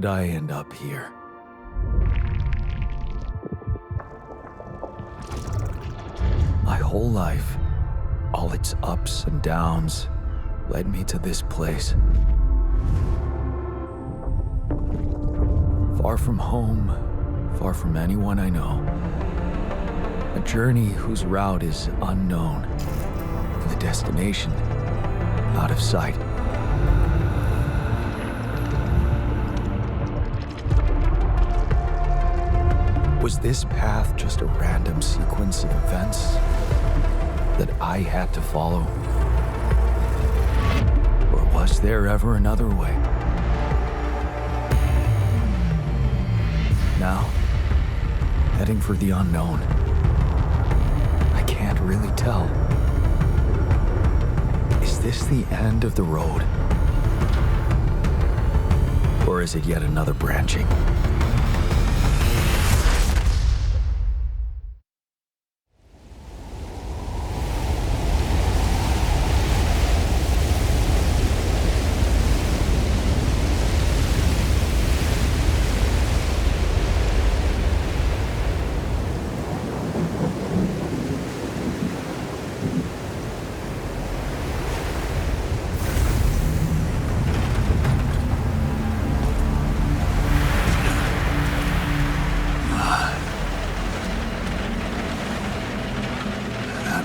did I end up here? My whole life, all its ups and downs, led me to this place. Far from home, far from anyone I know. A journey whose route is unknown, and the destination out of sight. Was this path just a random sequence of events that I had to follow? Or was there ever another way? Now, heading for the unknown. I can't really tell. Is this the end of the road? Or is it yet another branching?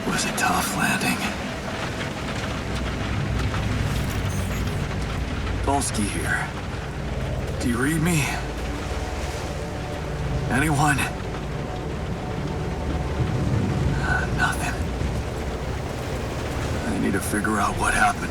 Was a tough landing. Dolsky here. Do you read me? Anyone? Nothing. I need to figure out what happened.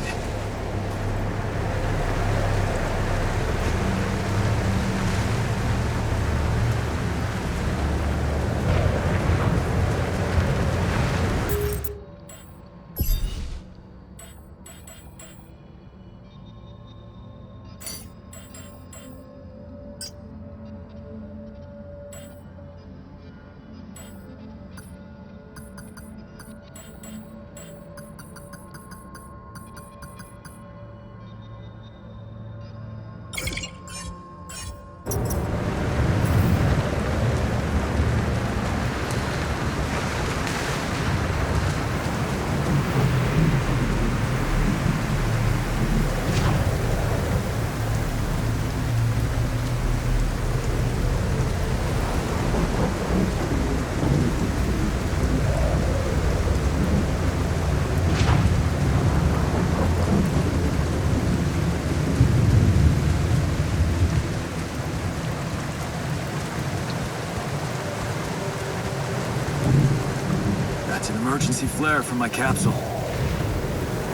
That's an emergency flare from my capsule.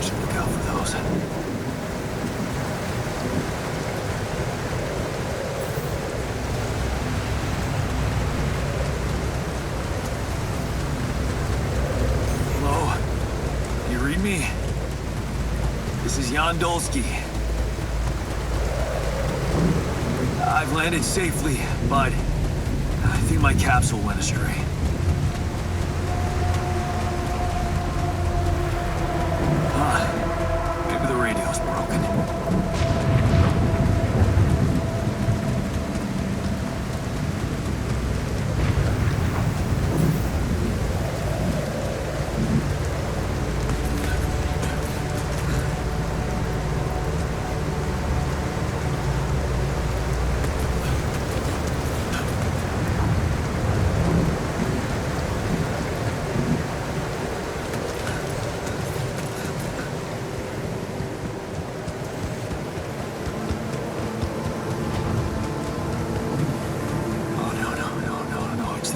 Should look out for those. Hello? You read me? This is Jan Dolsky. I've landed safely, but I think my capsule went astray. Maybe the radio's broken.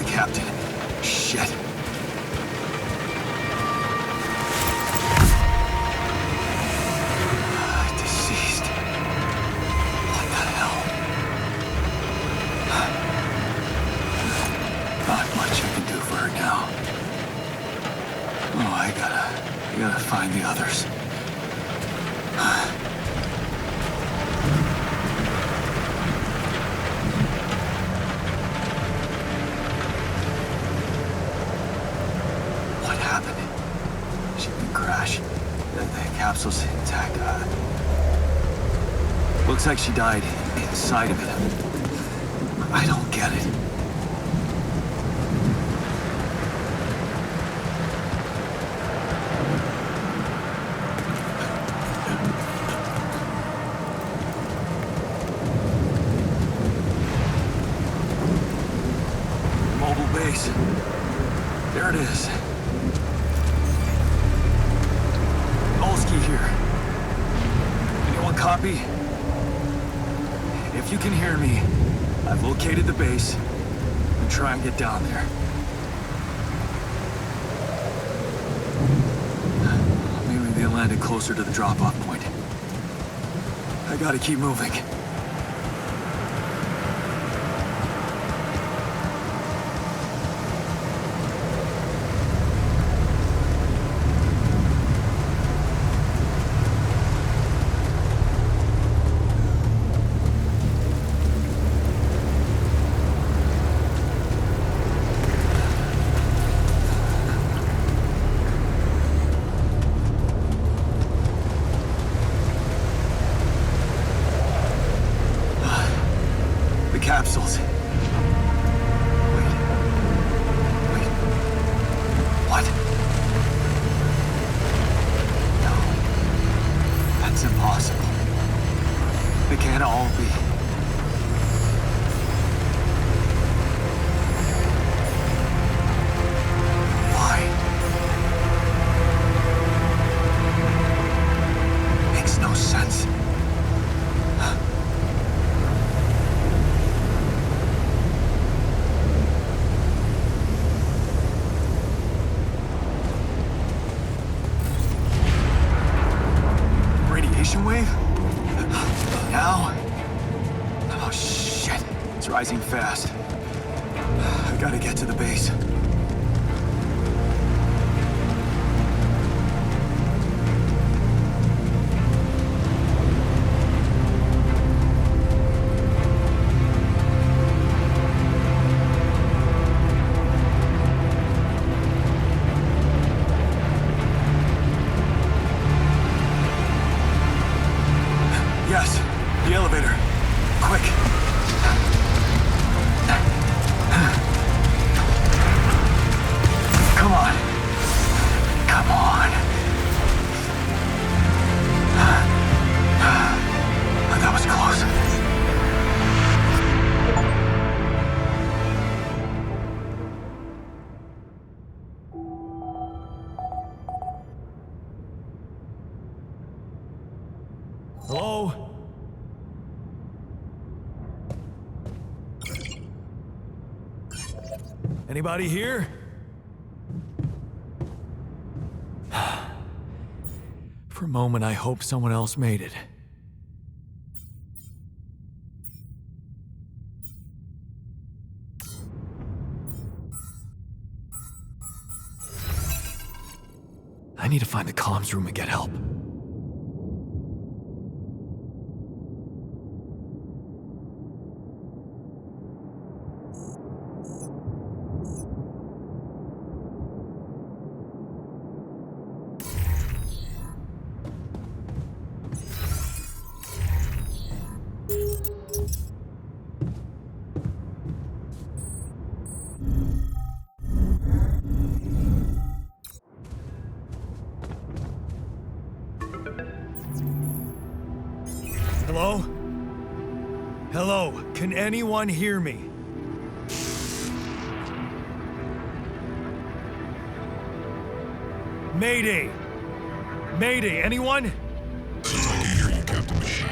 Captain. Shit. Deceased. What the hell? Not much I can do for her now. Oh, I gotta find the others. Crash. The capsule's intact. Looks like she died sight of it. I don't get it. Mobile base. There it is. Olsky here. Anyone copy? If you can hear me, I've located the base. And try and get down there. Maybe they landed closer to the drop-off point. I gotta keep moving. Capsules. Wait. What? No. That's impossible. They can't all be. Why? Makes no sense. Wave? Now? Oh shit. It's rising fast. I gotta get to the base. Yes, the elevator. Quick. Come on. Come on. That was close. Hello? Anybody here? For a moment, I hoped someone else made it. I need to find the comms room and get help. Hello? Hello? Can anyone hear me? Mayday! Mayday, anyone? I can hear you, Captain Machine.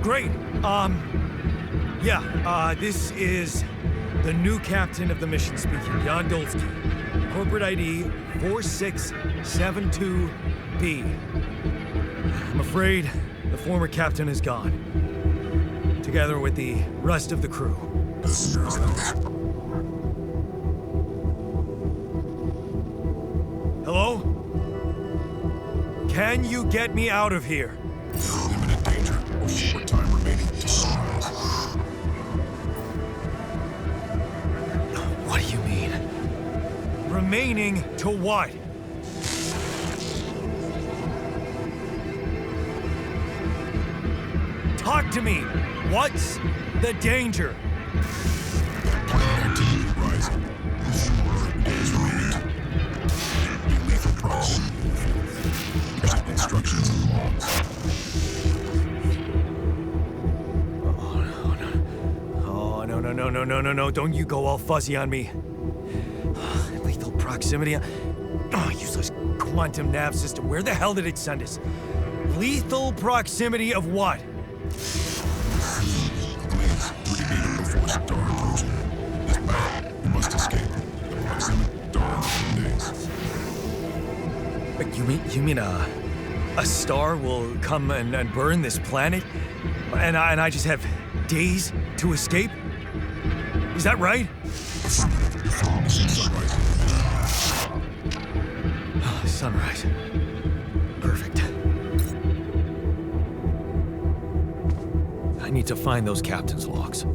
Great. This is the new captain of the mission speaking, Jan Dolsky. Corporate ID 4672B. I'm afraid the former captain is gone, together with the rest of the crew. Hello? Can you get me out of here? Imminent danger. Short time remaining to survive. What do you mean? Remaining to what? Talk to me. What's the danger? Planet activity rising. 4 days remaining. Be lethal proximity. Check instructions and logs. Oh, no. Don't you go all fuzzy on me. Lethal proximity. Oh, useless quantum nav system. Where the hell did it send us? Lethal proximity of what? Please, 3 meters before star approaching. This bad. You must escape. Proximity star in 10 days. You mean a star will come and burn this planet? And I just have days to escape? Is that right? Sunrise. Perfect. I need to find those captain's logs.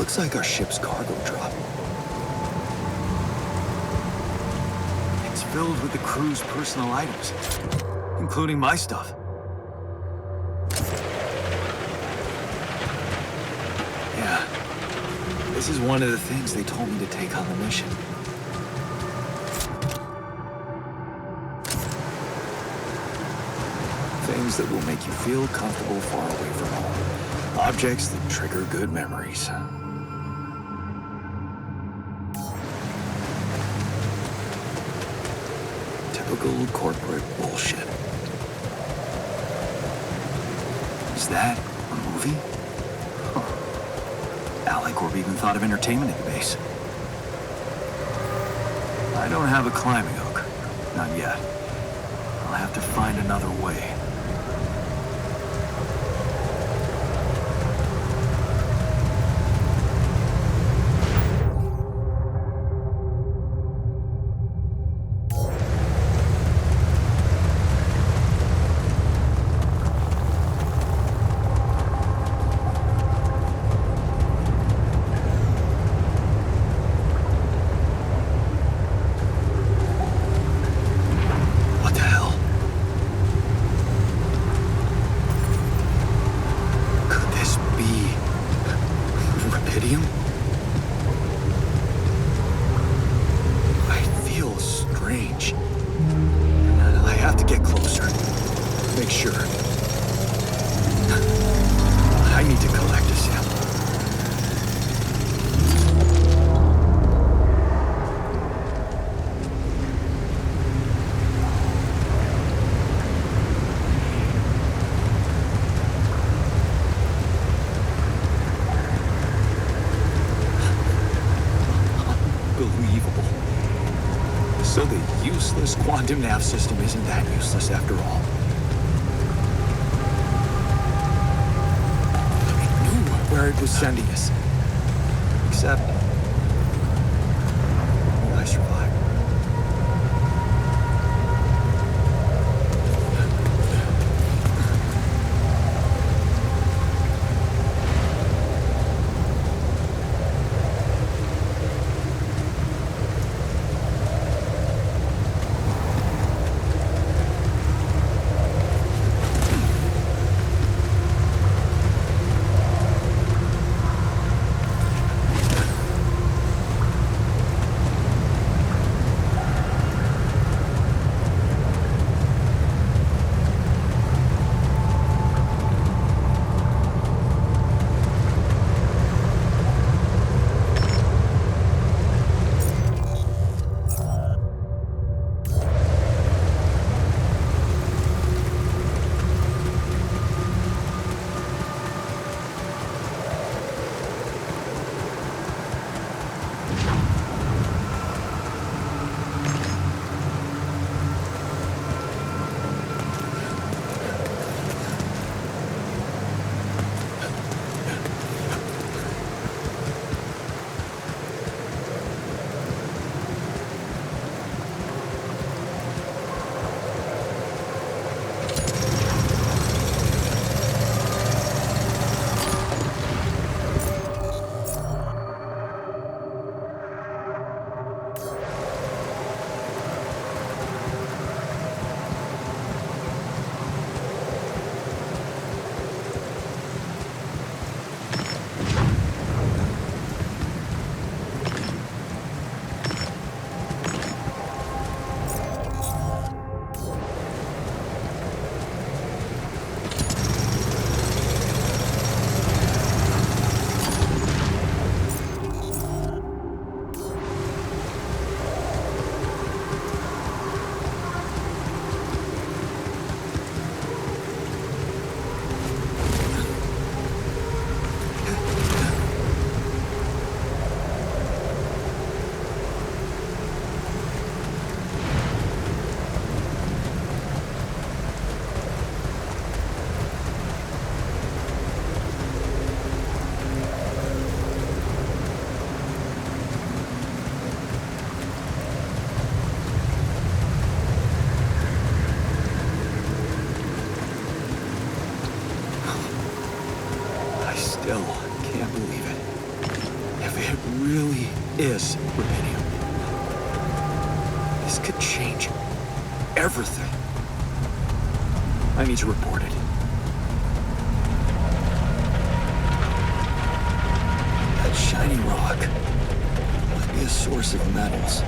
Looks like our ship's cargo drop. It's filled with the crew's personal items, including my stuff. Yeah, this is one of the things they told me to take on the mission. Things that will make you feel comfortable far away from home. Objects that trigger good memories. Typical corporate bullshit. Is that a movie? Huh. AliCorp even thought of entertainment at the base. I don't have a climbing hook. Not yet. I'll have to find another way. So the useless quantum nav system isn't that useless after all. It knew where it was sending us. Except... I survived. This could change everything. I need to report it. That shiny rock might be a source of metals.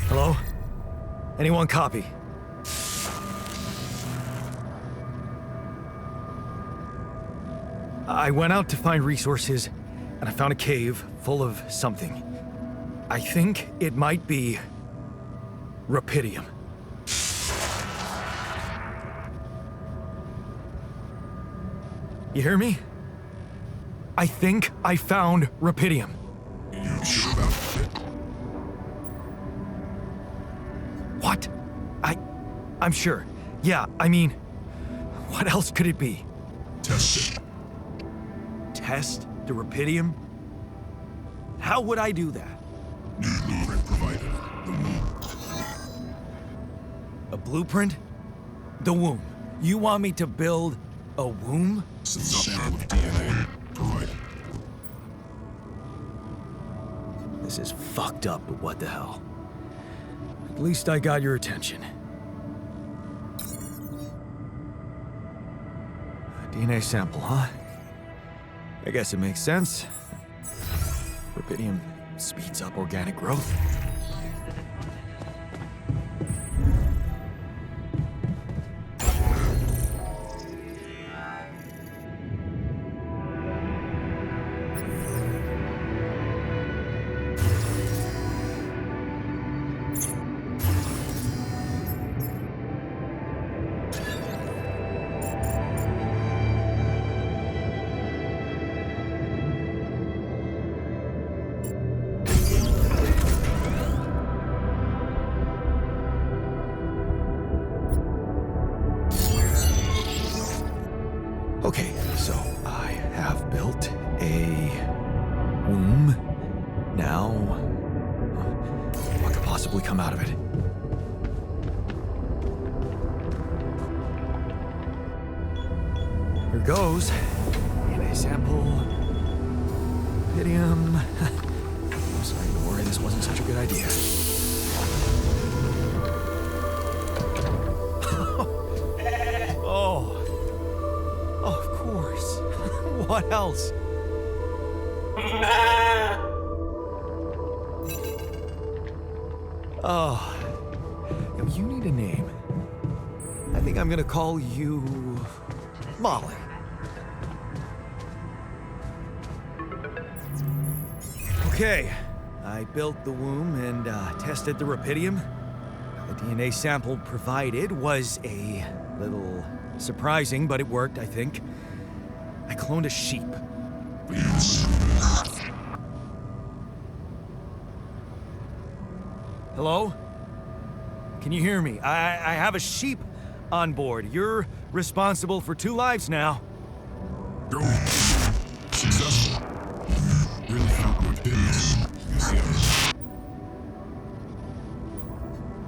Hello? Anyone copy? I went out to find resources, and I found a cave full of something. I think it might be Rapidium. You hear me? I think I found Rapidium. You sure about it? What? I'm sure. Yeah, I mean, what else could it be? Test it. Test the Rapidium? How would I do that? New blueprint provided. The womb. A blueprint? The womb. You want me to build a womb? Sample of DNA provided. This is fucked up, but what the hell? At least I got your attention. A DNA sample, huh? I guess it makes sense. Rapidium speeds up organic growth. Okay, so I have built a womb. Now, what could possibly come out of it? Here goes. DNA sample. Rapidium. I'm starting to worry this wasn't such a good idea. Oh. Oh, of course. What else? Oh. Yo, you need a name. I think I'm gonna call you Molly. Okay. I built the womb and tested the Rapidium. The DNA sample provided was a little surprising, but it worked, I think. I cloned a sheep. Hello? Can you hear me? I have a sheep on board. You're responsible for 2 lives now. Go. Successful. Really found my business. Museum.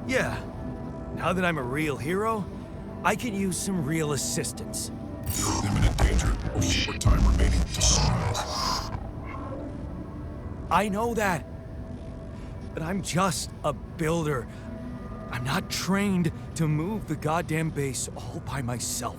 Yeah. Now that I'm a real hero, I could use some real assistance. You're in imminent danger. Only short time remaining to sunrise. I know that. But I'm just a builder. I'm not trained to move the goddamn base all by myself.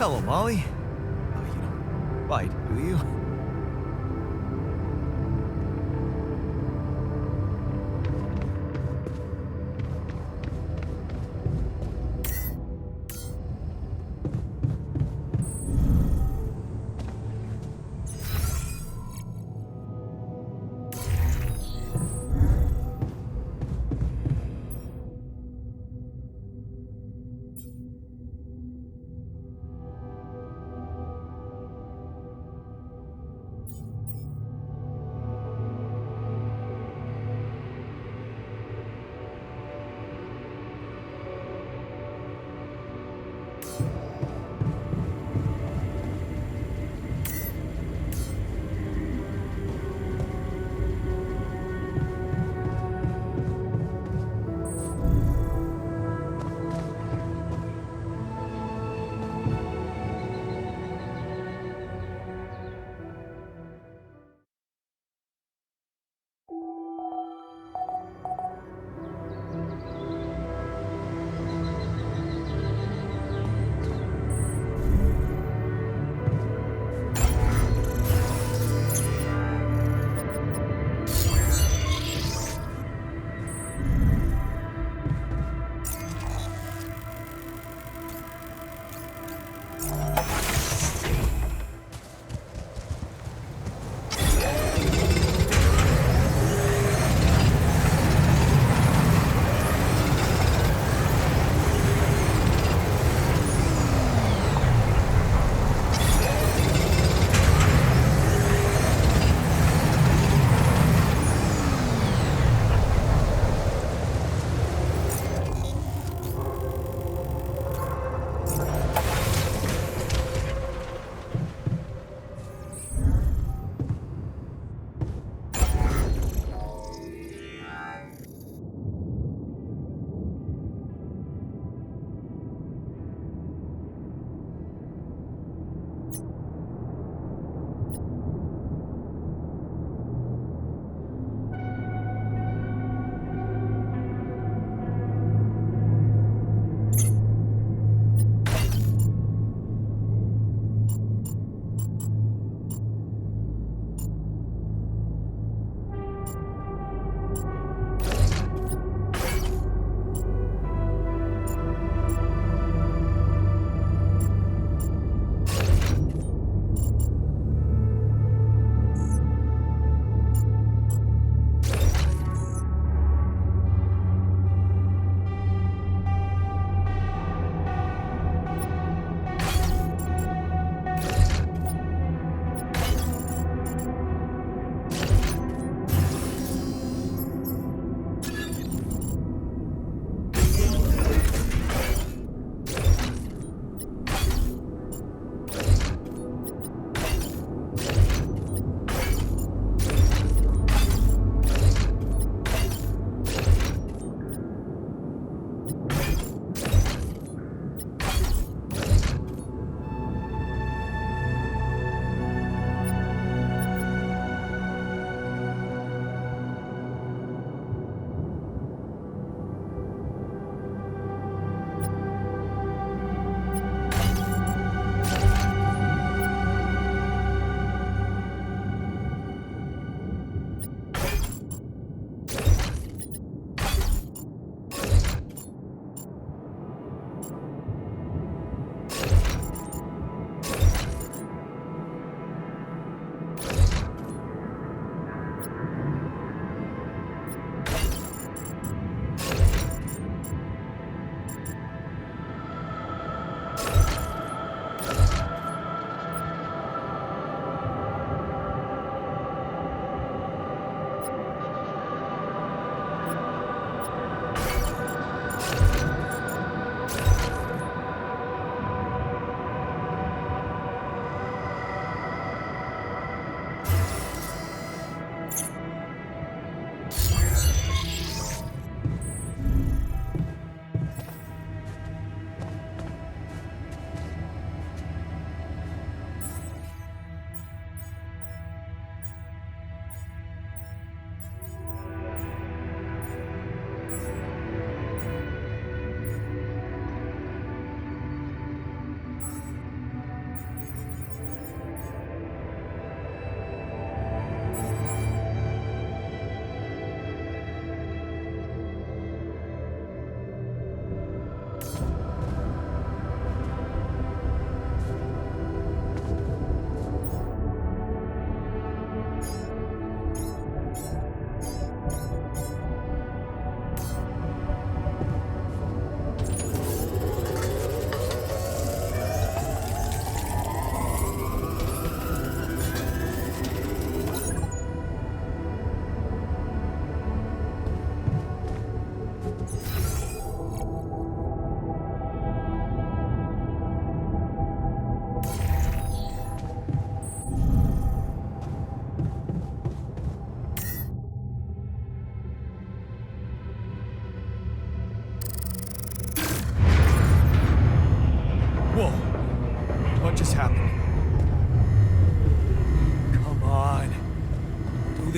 Hello, Molly. You don't bite, do you?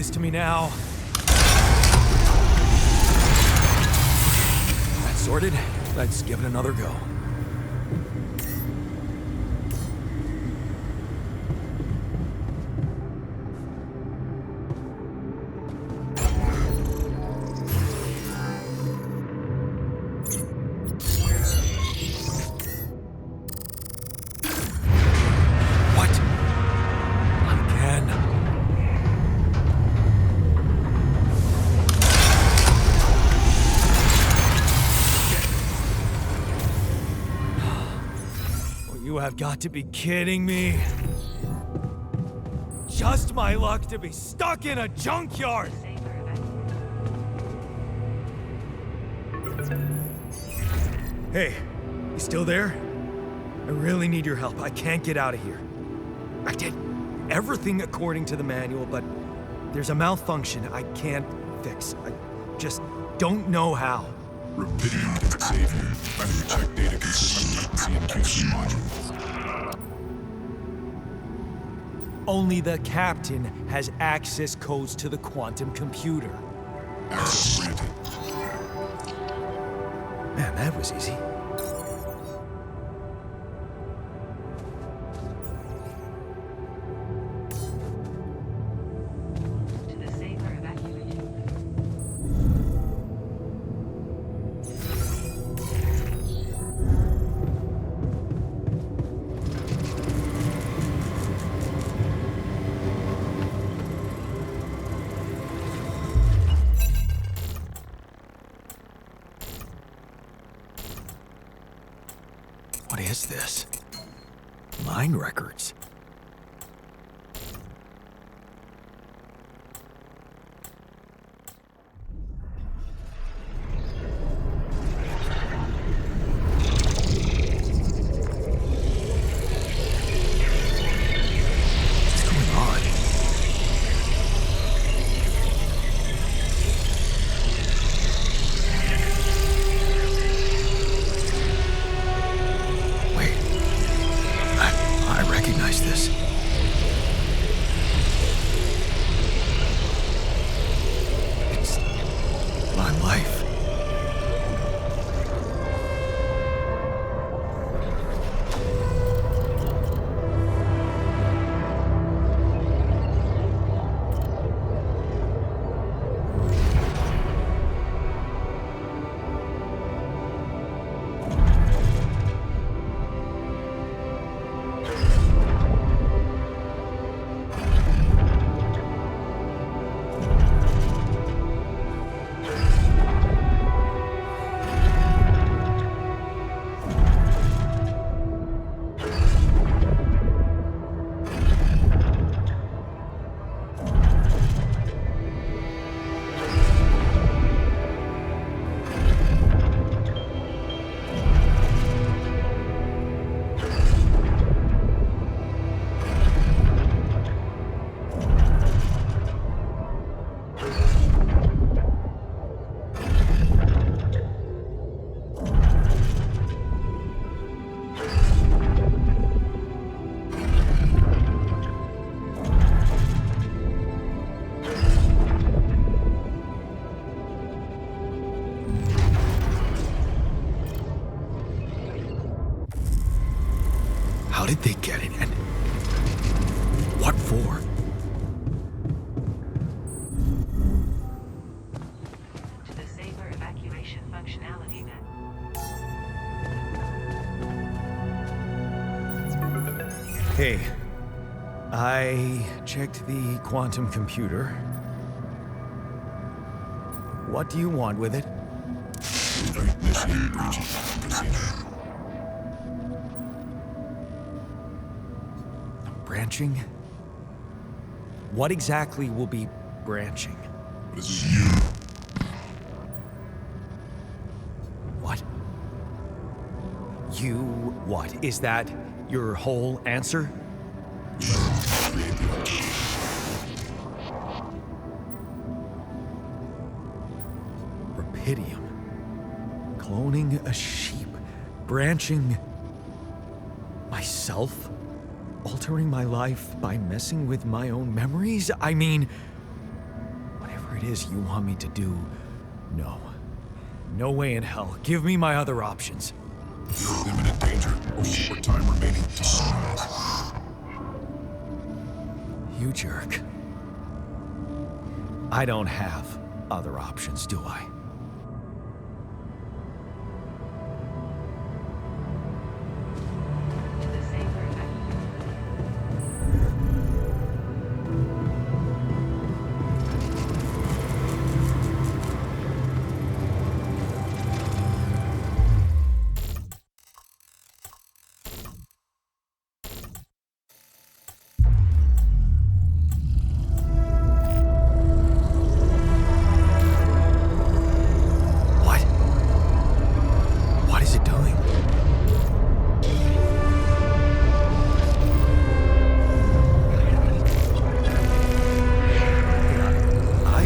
this to me now. That's sorted. Let's give it another go. You have got to be kidding me. Just my luck to be stuck in a junkyard. Hey, you still there? I really need your help. I can't get out of here. I did everything according to the manual, but there's a malfunction I can't fix. I just don't know how. Rapidium can save you. Battery check data consistent with CMQC modules. Only the captain has access codes to the quantum computer. Access granted. Man, that was easy. What is this? Mine records. What's going on? I recognize this. It's my life. How did they get it, and what for? To the safer evacuation functionality net. Hey, I checked the quantum computer. What do you want with it? Initiate breaching procedure. Branching? What exactly will be branching? What is it? You. What? You what? Is that your whole answer? Create the object. Rapidium. Cloning a sheep. Branching myself? Altering my life by messing with my own memories? I mean, it is you want me to do. No. No way in hell. Give me my other options. You're in imminent danger of short time remaining to sunrise. You jerk. I don't have other options, do I? To the safer evacuation. What? What is it doing? I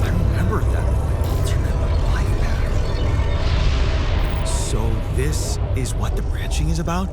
remember that alternate light pattern. So this is what the branching is about?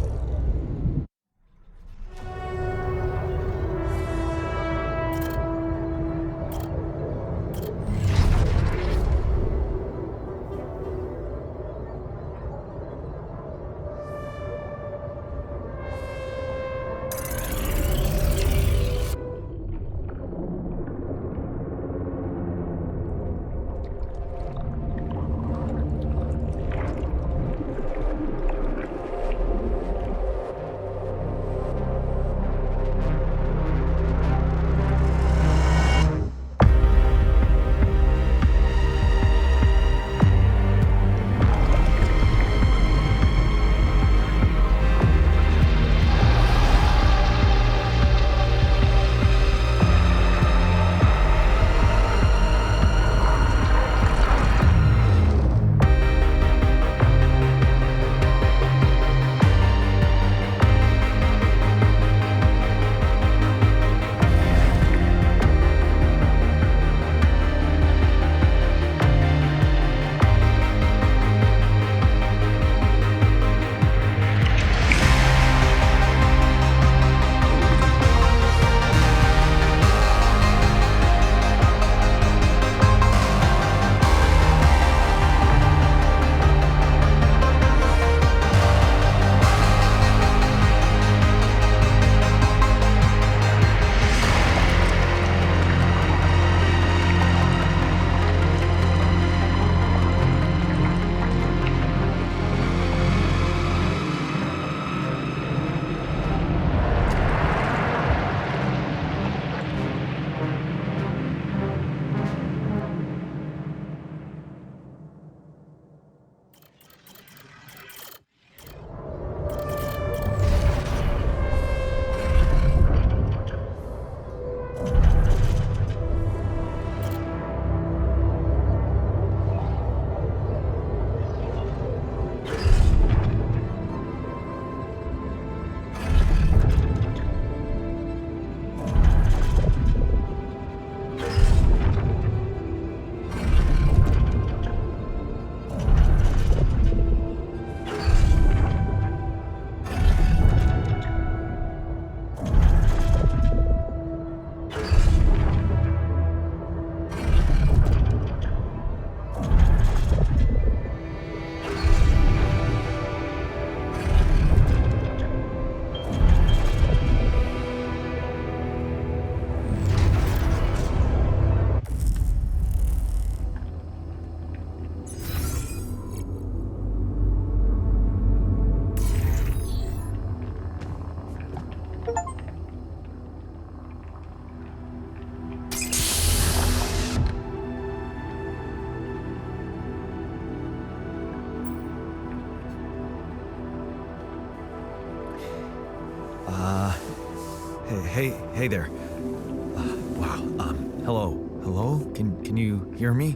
Hey there. Wow. Hello. Hello? Can you hear me?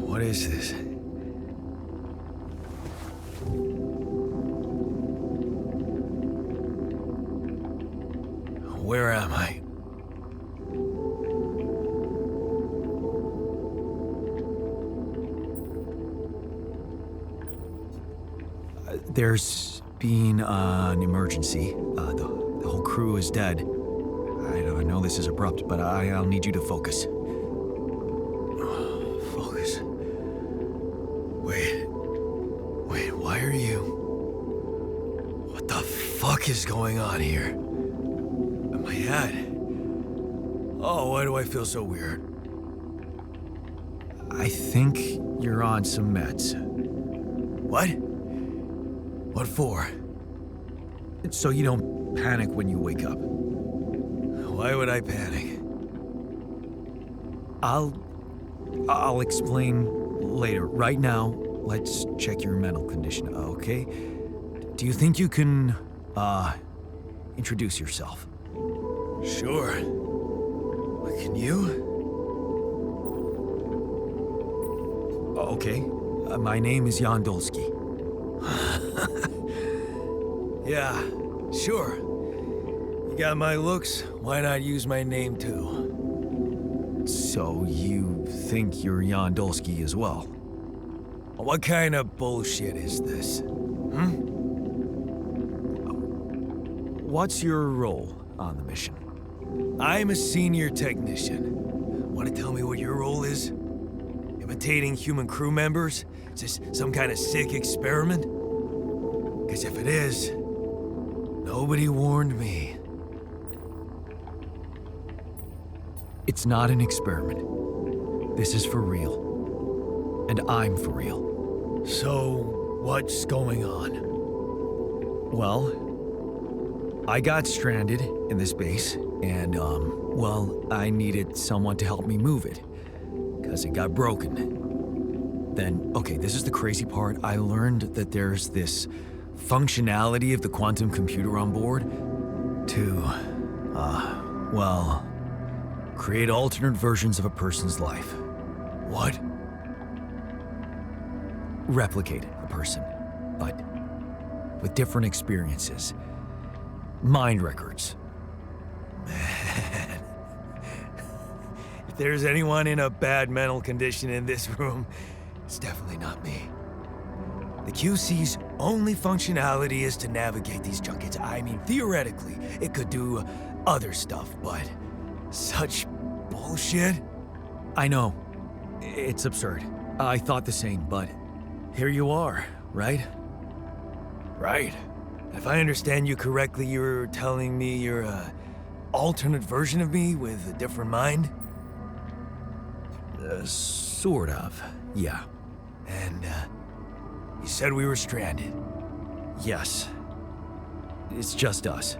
What is this? Where am I? There's been an emergency. The whole crew is dead. I know this is abrupt, but I'll need you to focus. Focus. Wait, why are you... What the fuck is going on here? My head. Oh, why do I feel so weird? I think you're on some meds. What? What for? So you don't panic when you wake up. Why would I panic? I'll explain later. Right now, let's check your mental condition, okay? Do you think you can, introduce yourself? Sure. Can you? Okay. My name is Jan Dolsky. Yeah, sure. You got my looks, why not use my name too? So you think you're Jan Dolsky as well? What kind of bullshit is this? What's your role on the mission? I'm a senior technician. Want to tell me what your role is? Imitating human crew members? Is this some kind of sick experiment? Because if it is, nobody warned me. It's not an experiment. This is for real. And I'm for real. So, what's going on? Well, I got stranded in this base, and, I needed someone to help me move it. Because it got broken. Then, okay, this is the crazy part. I learned that there's this functionality of the quantum computer on board to, create alternate versions of a person's life. What? Replicate a person, but with different experiences. Mind records. Man. If there's anyone in a bad mental condition in this room, it's definitely not me. The QC's only functionality is to navigate these junkets. I mean, theoretically, it could do other stuff, but such bullshit? I know. It's absurd. I thought the same, but here you are, right? Right. If I understand you correctly, you're telling me you're a alternate version of me with a different mind? Sort of, yeah. And, you said we were stranded. Yes. It's just us.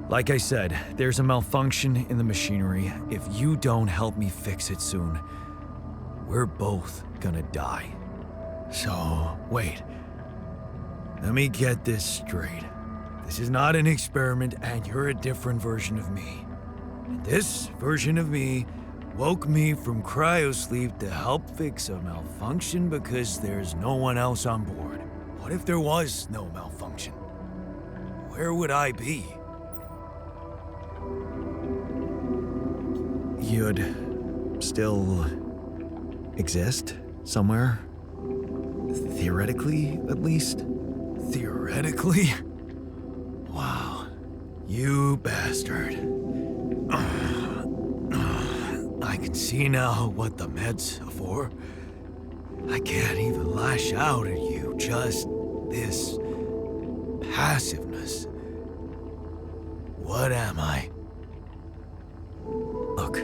Like I said, there's a malfunction in the machinery. If you don't help me fix it soon, we're both gonna die. So, wait. Let me get this straight. This is not an experiment, and you're a different version of me. And this version of me woke me from cryosleep to help fix a malfunction because there's no one else on board. What if there was no malfunction? Where would I be? You'd still exist somewhere? Theoretically, at least? Theoretically? Wow. You bastard. I can see now what the meds are for. I can't even lash out at you, just this passiveness. What am I? Look,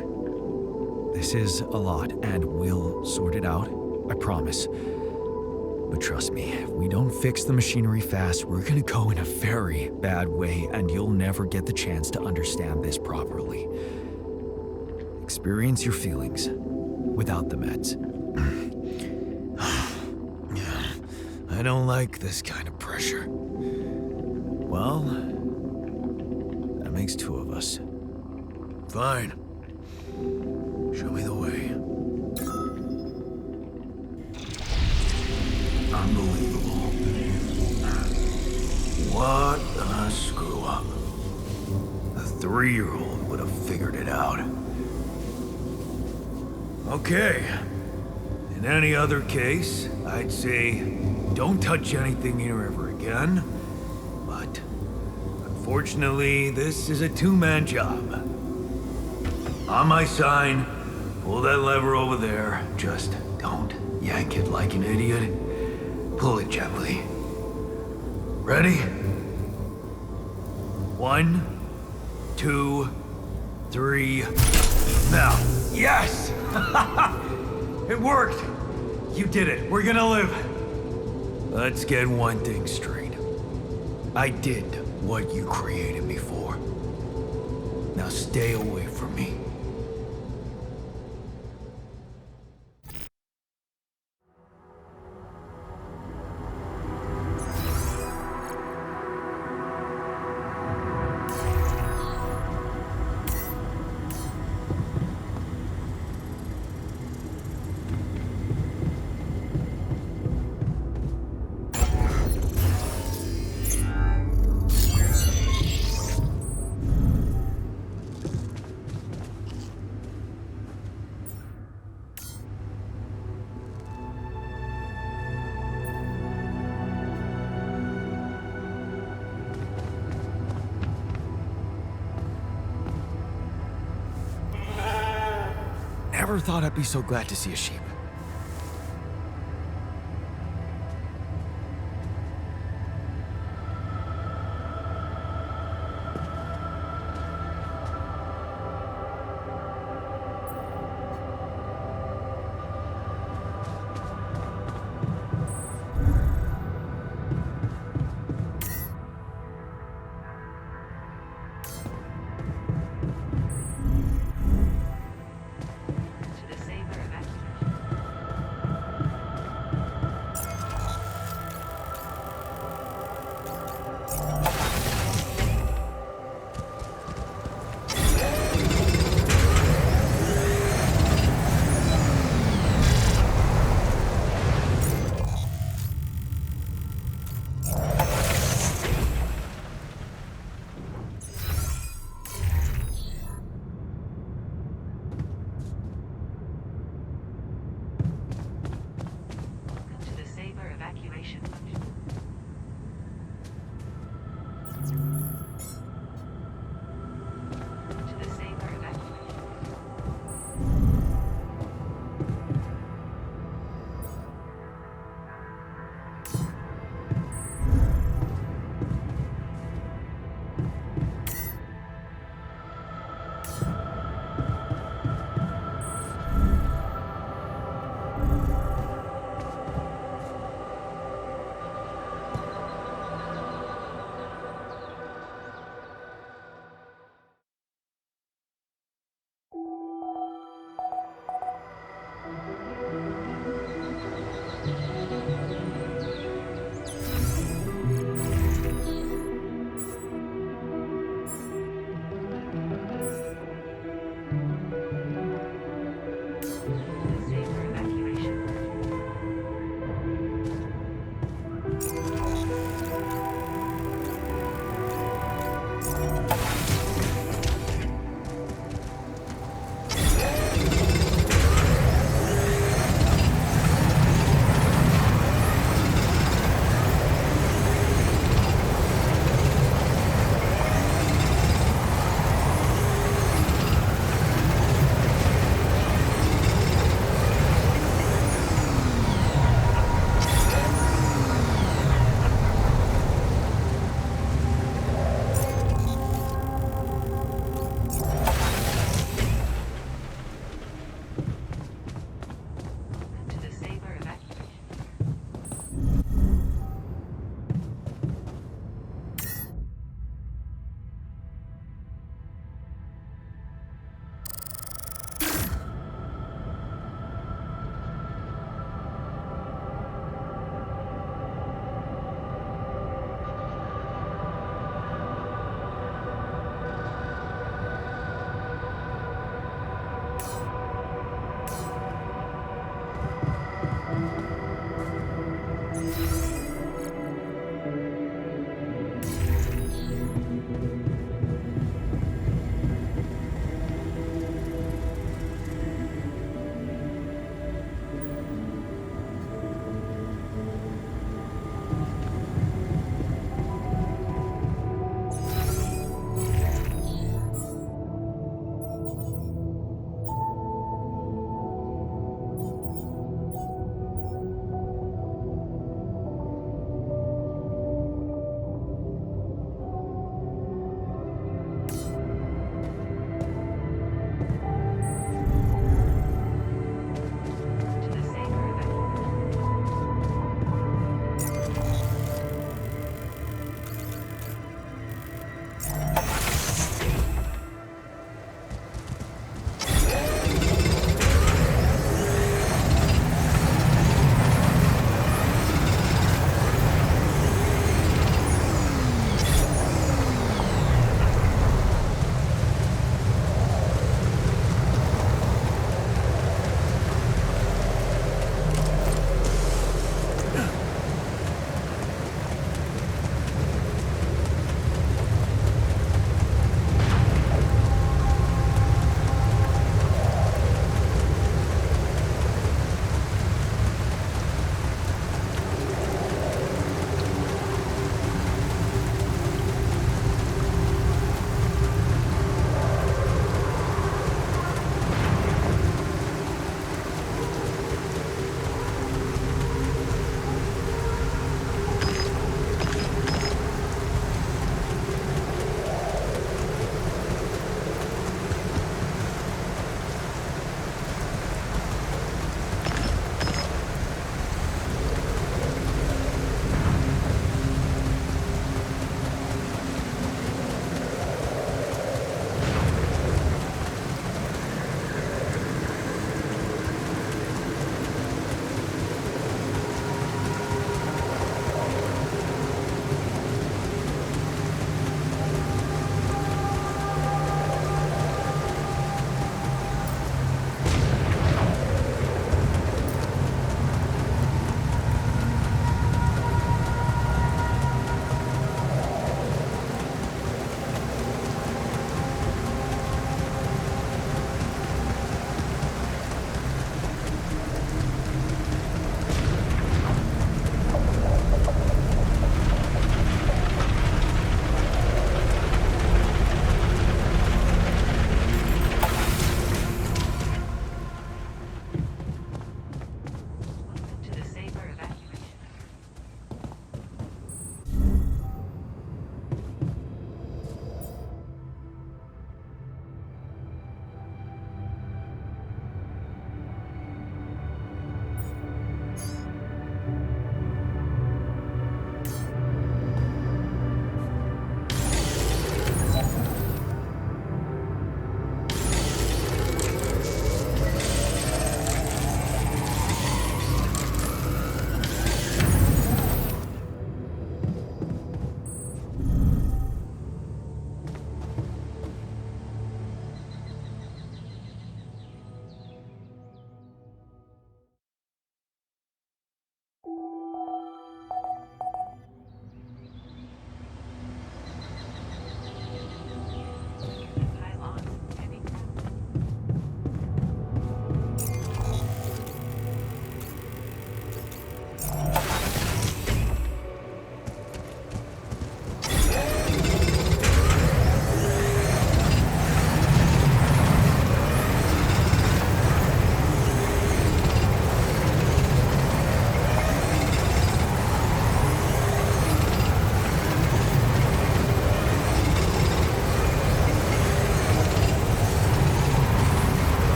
this is a lot, and we'll sort it out, I promise. But trust me, if we don't fix the machinery fast, we're gonna go in a very bad way, and you'll never get the chance to understand this properly. Experience your feelings without the meds. I don't like this kind of pressure. Well, that makes two of us. Fine. Show me the way. Unbelievable. What a screw up. A 3-year-old would have figured it out. Okay. In any other case, I'd say don't touch anything here ever again. Unfortunately, this is a two-man job. On my sign, pull that lever over there. Just don't yank it like an idiot. Pull it gently. Ready? 1, 2, 3. Now. Yes! It worked! You did it. We're gonna live. Let's get one thing straight. I did what you created me for. Now stay away from me. Never thought I'd be so glad to see a sheep. To the Saber evacuation.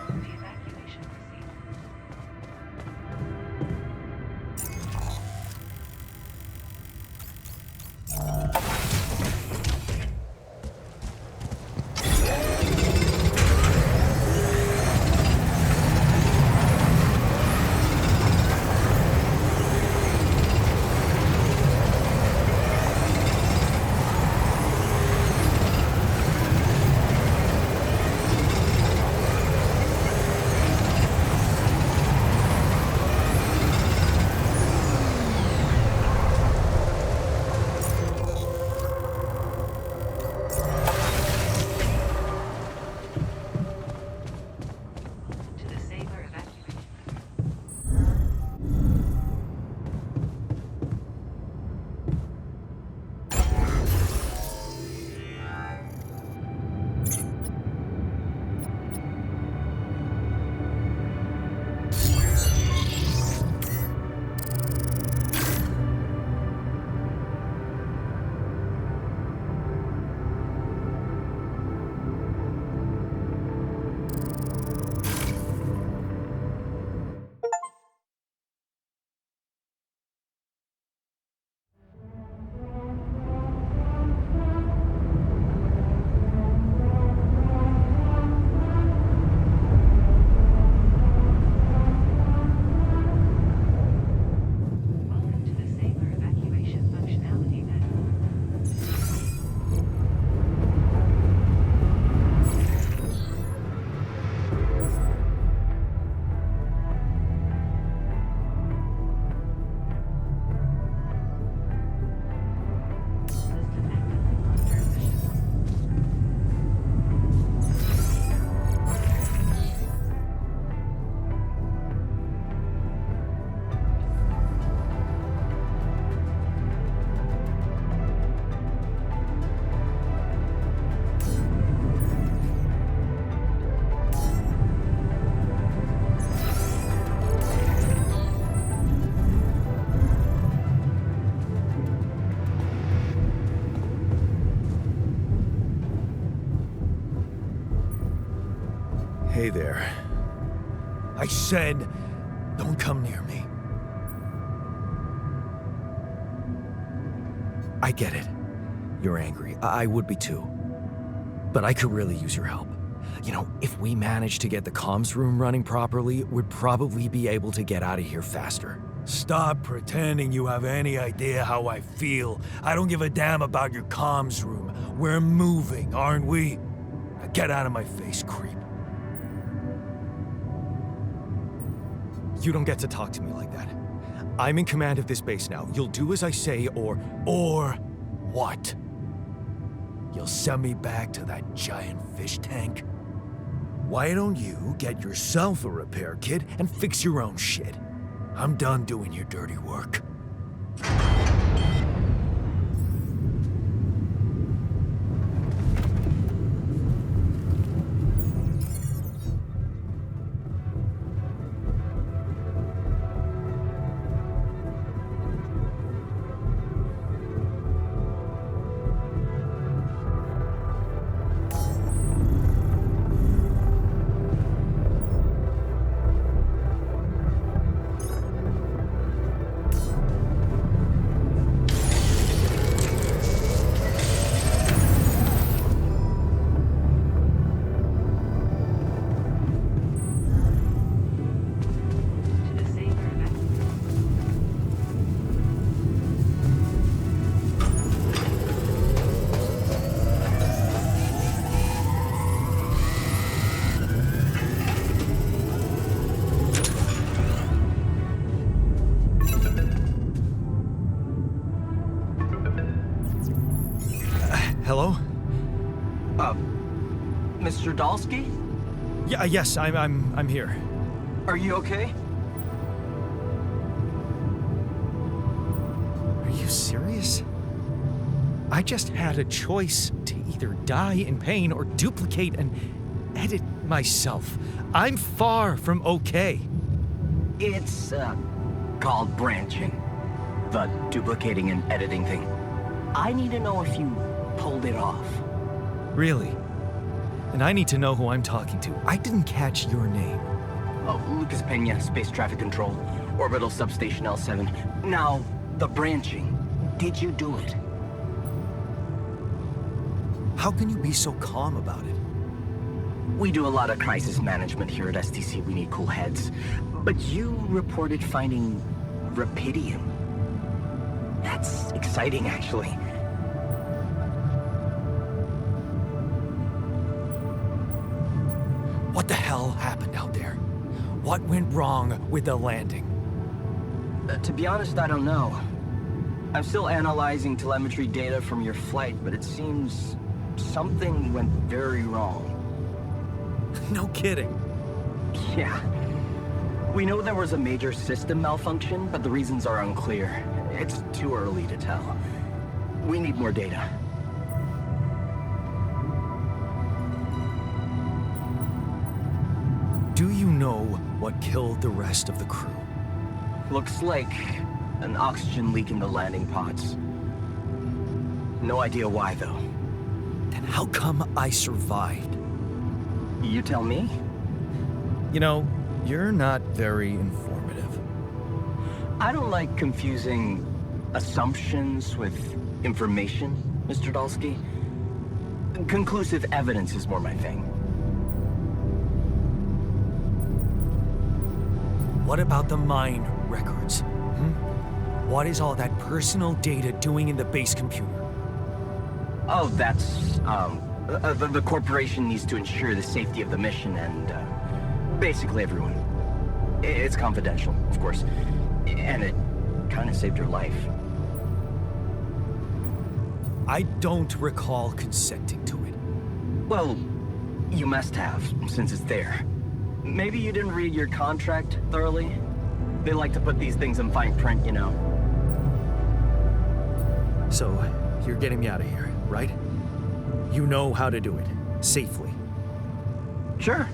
The evacuation procedure. To the Saber evacuation. Welcome to the Saber evacuation functionality menu. System actively monitors the ship. Hey there. I said, don't come near me. I get it. You're angry. I would be too. But I could really use your help. You know, if we manage to get the comms room running properly, we'd probably be able to get out of here faster. Stop pretending you have any idea how I feel. I don't give a damn about your comms room. We're moving, aren't we? Now get out of my face, creep. You don't get to talk to me like that. I'm in command of this base now. You'll do as I say, or what? You'll send me back to that giant fish tank? Why don't you get yourself a repair kit and fix your own shit? I'm done doing your dirty work. Yeah, yes, I'm here. Are you okay? Are you serious? I just had a choice to either die in pain or duplicate and edit myself. I'm far from okay. It's, called branching. The duplicating and editing thing. I need to know if you pulled it off. Really? And I need to know who I'm talking to. I didn't catch your name. Oh, Lucas Pena, Space Traffic Control, Orbital Substation L7. Now, the branching. Did you do it? How can you be so calm about it? We do a lot of crisis management here at STC. We need cool heads. But you reported finding Rapidium. That's exciting, actually. What the hell happened out there? What went wrong with the landing? To be honest, I don't know. I'm still analyzing telemetry data from your flight, but it seems something went very wrong. No kidding. Yeah. We know there was a major system malfunction, but the reasons are unclear. It's too early to tell. We need more data. Do you know what killed the rest of the crew? Looks like an oxygen leak in the landing pods. No idea why, though. Then how come I survived? You tell me? You know, you're not very informative. I don't like confusing assumptions with information, Mr. Dalsky. Conclusive evidence is more my thing. What about the mine records? What is all that personal data doing in the base computer? Oh, that's, the corporation needs to ensure the safety of the mission and, basically everyone. It's confidential, of course. And it kind of saved your life. I don't recall consenting to it. Well, you must have, since it's there. Maybe you didn't read your contract thoroughly? They like to put these things in fine print, you know. So, you're getting me out of here, right? You know how to do it. Safely. Sure.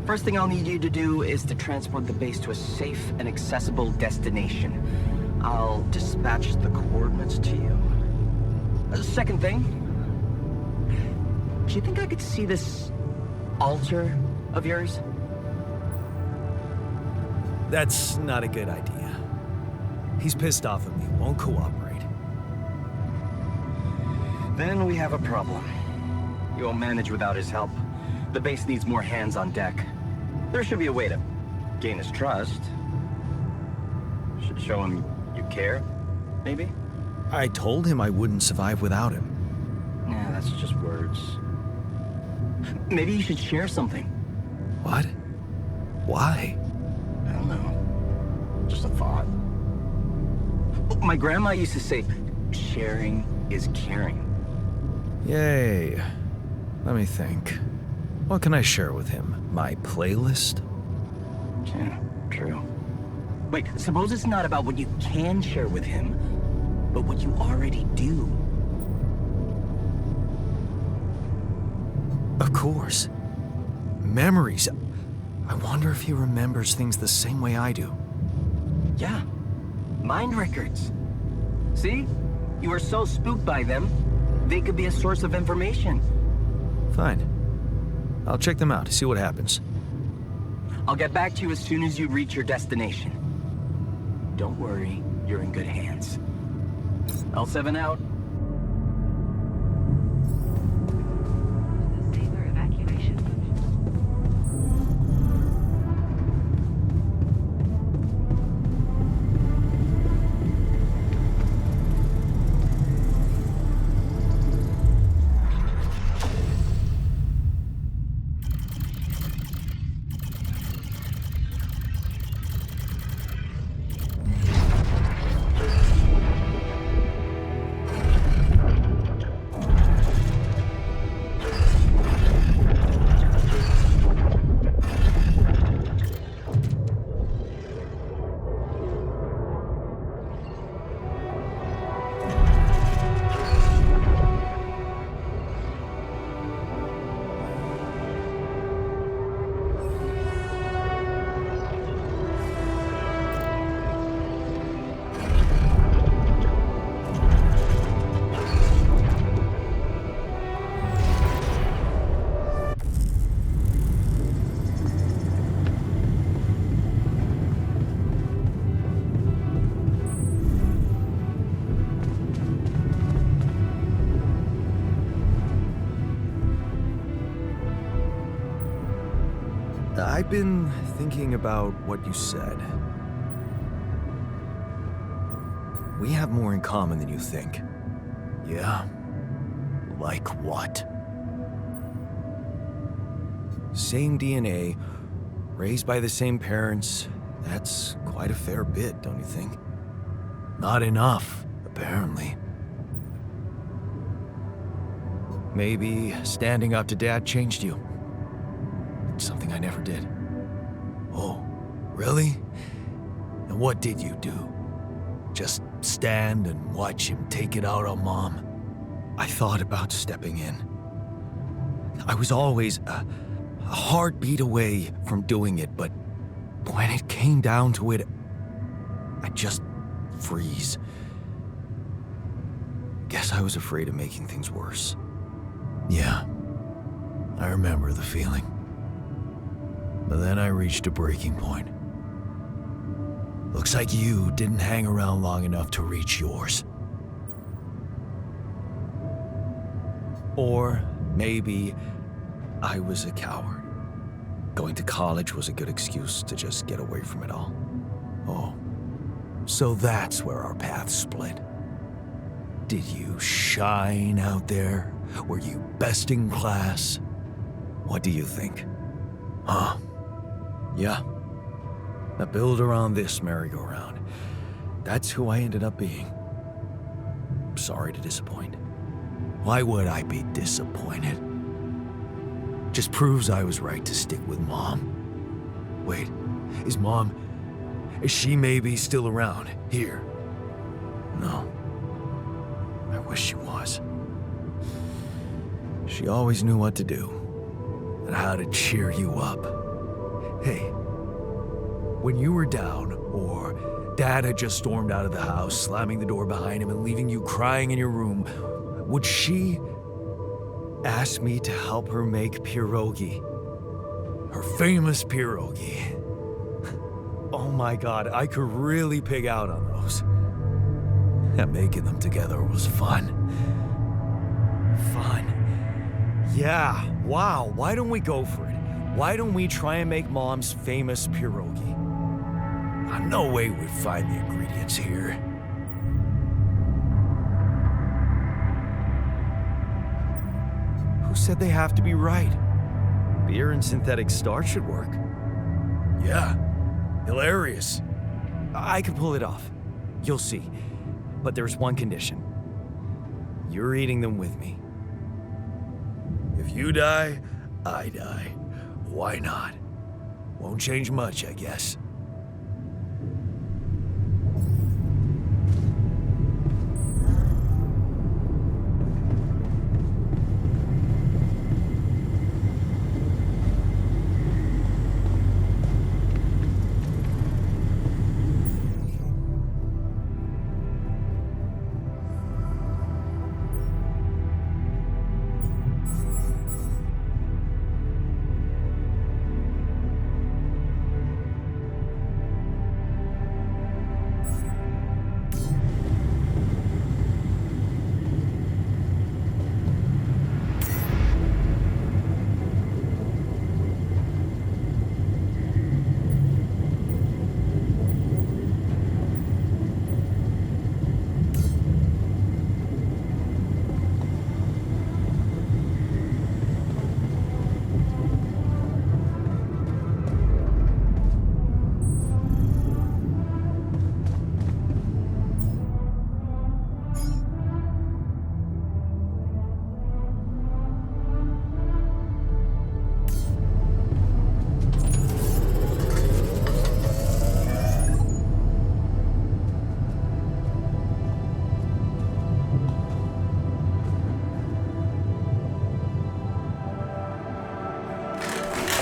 First thing I'll need you to do is to transport the base to a safe and accessible destination. I'll dispatch the coordinates to you. Second thing, do you think I could see this altar of yours? That's not a good idea. He's pissed off at me, won't cooperate. Then we have a problem. You won't manage without his help. The base needs more hands on deck. There should be a way to gain his trust. Should show him you care, maybe? I told him I wouldn't survive without him. Yeah, that's just words. Maybe you should share something. What? Why? I don't know. Just a thought. My grandma used to say, sharing is caring. Yay. Let me think. What can I share with him? My playlist? Yeah, true. Wait, suppose it's not about what you can share with him, but what you already do. Of course. Memories. I wonder if he remembers things the same way I do. Yeah, mind records. See? You are so spooked by them, they could be a source of information. Fine. I'll check them out, see what happens. I'll get back to you as soon as you reach your destination. Don't worry, you're in good hands. L7 out. Disabler evacuation function. I've been thinking about what you said. We have more in common than you think. Yeah? Like what? Same DNA, raised by the same parents. That's quite a fair bit, don't you think? Not enough, apparently. Maybe standing up to Dad changed you. It's something I never did. Oh, really? And what did you do? Just stand and watch him take it out on Mom? I thought about stepping in. I was always a heartbeat away from doing it, but when it came down to it, I'd just freeze. Guess I was afraid of making things worse. Yeah, I remember the feeling. But then I reached a breaking point. Looks like you didn't hang around long enough to reach yours. Or maybe I was a coward. Going to college was a good excuse to just get away from it all. Oh, so that's where our paths split. Did you shine out there? Were you best in class? What do you think? Huh? Yeah. Now build around this merry-go-round. That's who I ended up being. Sorry to disappoint. Why would I be disappointed? Just proves I was right to stick with Mom. Wait, is she maybe still around here? No. I wish she was. She always knew what to do and how to cheer you up. Hey, when you were down or Dad had just stormed out of the house, slamming the door behind him and leaving you crying in your room, would she ask me to help her make pierogi? Her famous pierogi. Oh my God, I could really pig out on those. And making them together was fun. Fun. Yeah, wow, why don't we go for it? Why don't we try and make Mom's famous pierogi? No way we'd find the ingredients here. Who said they have to be right? Beer and synthetic starch should work. Yeah, hilarious. I can pull it off. You'll see. But there's one condition. You're eating them with me. If you die, I die. Why not? Won't change much, I guess.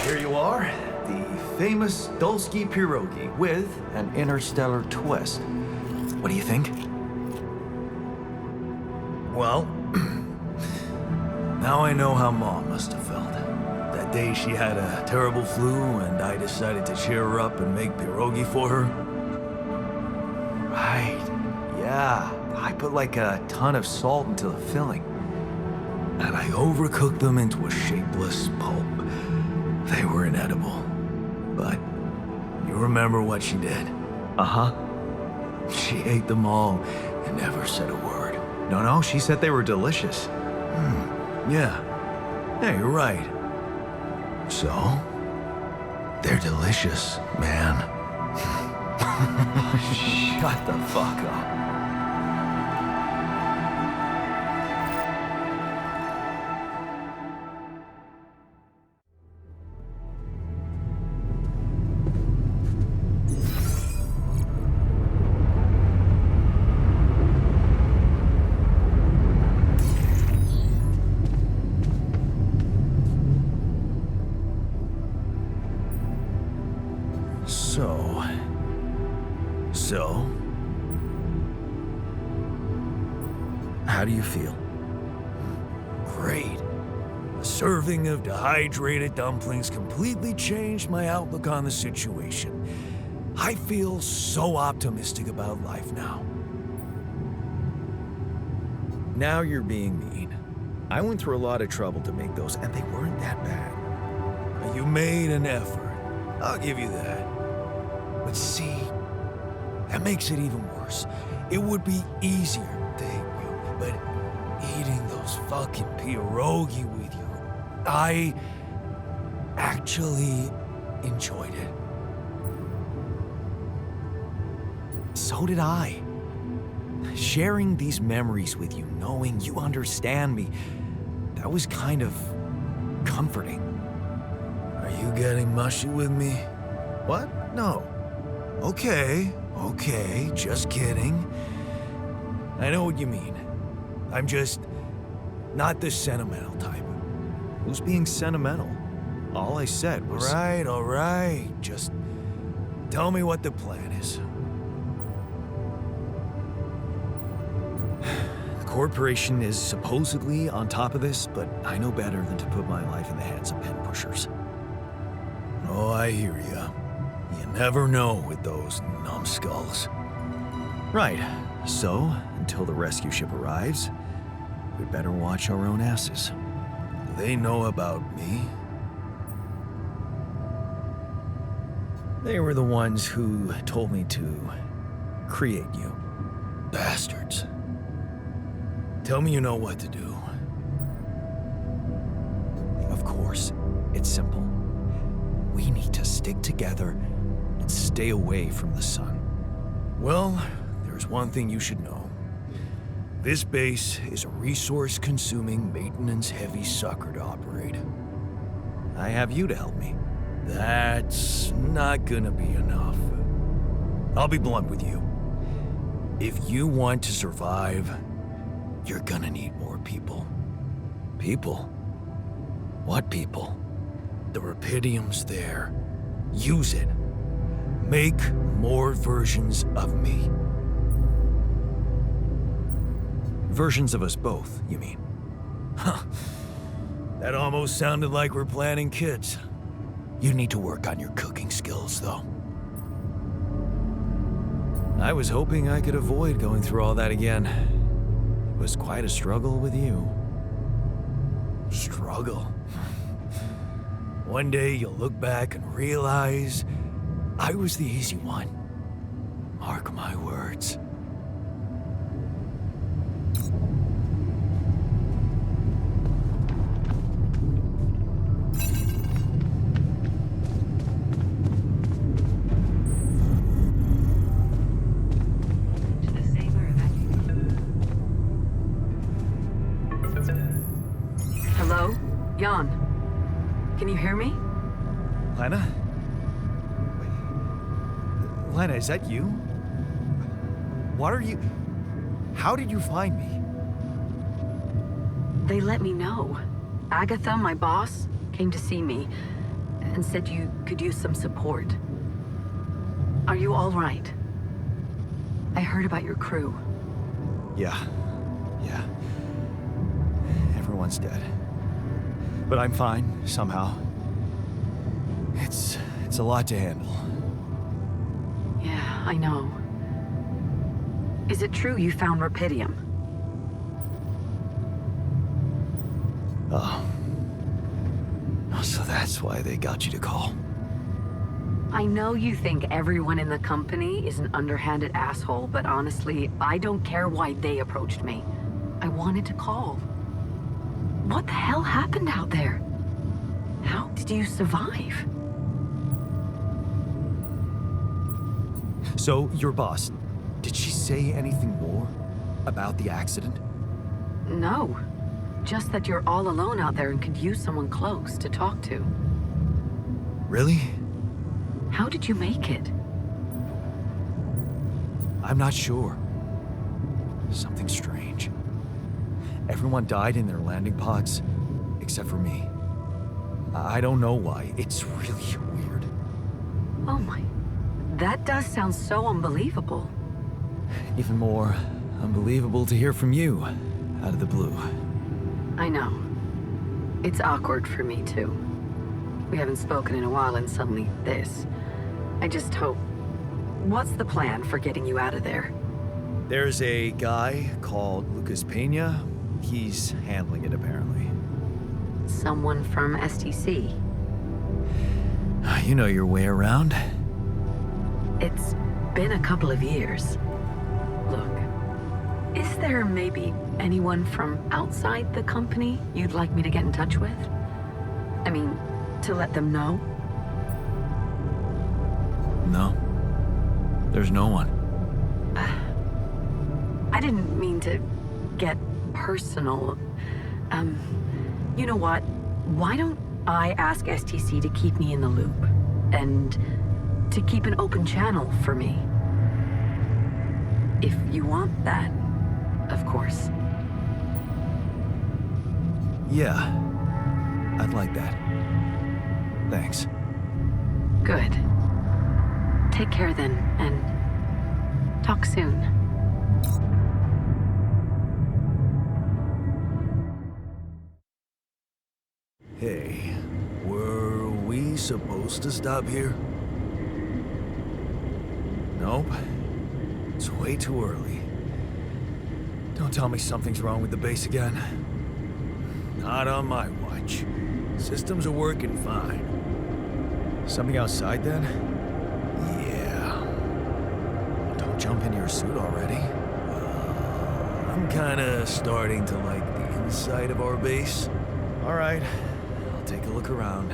Here you are, the famous Dulski pierogi with an interstellar twist. What do you think? Well, now I know how Mom must have felt. That day she had a terrible flu and I decided to cheer her up and make pierogi for her. Right, yeah. I put like a ton of salt into the filling. And I overcooked them into a shapeless pulp. They were inedible. remember what she did? Uh-huh. She ate them all and never said a word. No, she said they were delicious. Yeah. Yeah, you're right. So? They're delicious, man. Shut the fuck up. So, how do you feel? Great. A serving of dehydrated dumplings completely changed my outlook on the situation. I feel so optimistic about life now. Now you're being mean. I went through a lot of trouble to make those, and they weren't that bad. You made an effort. I'll give you that. But see, that makes it even worse. It would be easier, thank you, but eating those fucking pierogi with you, I actually enjoyed it. So did I. Sharing these memories with you, knowing you understand me, that was kind of comforting. Are you getting mushy with me? What? No. Okay, just kidding. I know what you mean. I'm just not the sentimental type. Who's being sentimental? All I said was... All right. Just tell me what the plan is. The corporation is supposedly on top of this, but I know better than to put my life in the hands of pen pushers. Oh, I hear ya. You never know with those numbskulls. Right. So, until the rescue ship arrives, we'd better watch our own asses. Do they know about me? They were the ones who told me to create you. Bastards. Tell me you know what to do. Of course, it's simple. We need to stick together and stay away from the sun. Well, there's one thing you should know. This base is a resource-consuming, maintenance-heavy sucker to operate. I have you to help me. That's not gonna be enough. I'll be blunt with you. If you want to survive, you're gonna need more people. People? What people? The Rapidium's there. Use it. Make more versions of me. Versions of us both, you mean? Huh. That almost sounded like we're planning kids. You need to work on your cooking skills, though. I was hoping I could avoid going through all that again. It was quite a struggle with you. Struggle? One day you'll look back and realize I was the easy one. Mark my words. To the Saber evacuation. Hello? Jan? Can you hear me? Lana? Lana, is that you? What are you... How did you find me? They let me know. Agatha, my boss, came to see me and said you could use some support. Are you all right? I heard about your crew. Yeah. Everyone's dead. But I'm fine, somehow. It's a lot to handle. Yeah, I know. Is it true you found Rapidium? Oh. So that's why they got you to call. I know you think everyone in the company is an underhanded asshole, but honestly, I don't care why they approached me. I wanted to call. What the hell happened out there? How did you survive? So, your boss, did she say anything more about the accident? No. Just that you're all alone out there and could use someone close to talk to. Really? How did you make it? I'm not sure. Something strange. Everyone died in their landing pods, except for me. I don't know why. It's really weird. Oh my. That does sound so unbelievable. Even more unbelievable to hear from you, out of the blue. I know. It's awkward for me, too. We haven't spoken in a while and suddenly this. I just hope... What's the plan for getting you out of there? There's a guy called Lucas Pena. He's handling it, apparently. Someone from STC. You know your way around. It's been a couple of years. Look, is there maybe anyone from outside the company you'd like me to get in touch with? I mean, to let them know? No. There's no one. I didn't mean to get personal. You know what? Why don't I ask STC to keep me in the loop? And to keep an open channel for me? If you want that, of course. Yeah. I'd like that. Thanks. Good. Take care then, and talk soon. Hey, were we supposed to stop here? Nope. It's way too early. Don't tell me something's wrong with the base again. Not on my watch. Systems are working fine. Something outside then? Yeah. Don't jump into your suit already. I'm kinda starting to like the inside of our base. All right. I'll take a look around.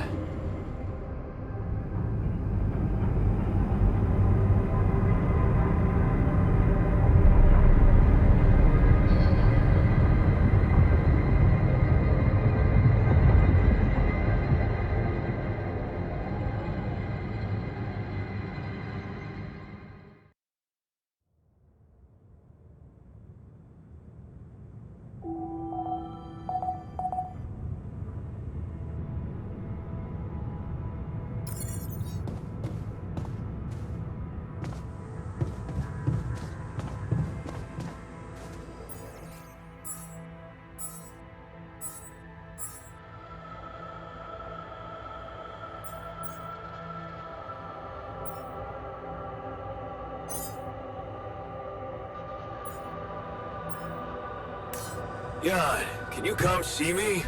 Jan, can you come see me?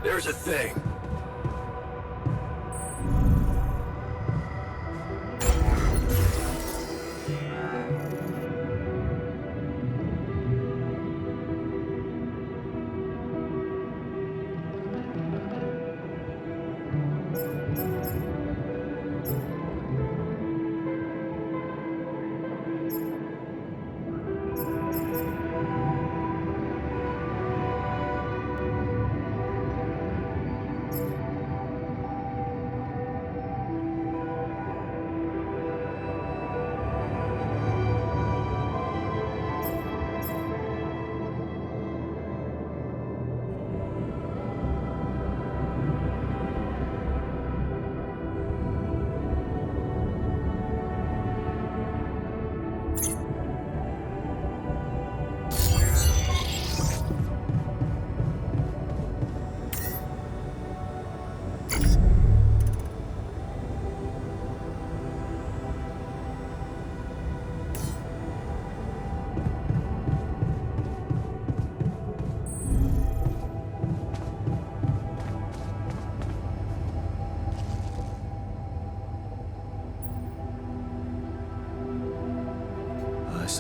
There's a thing.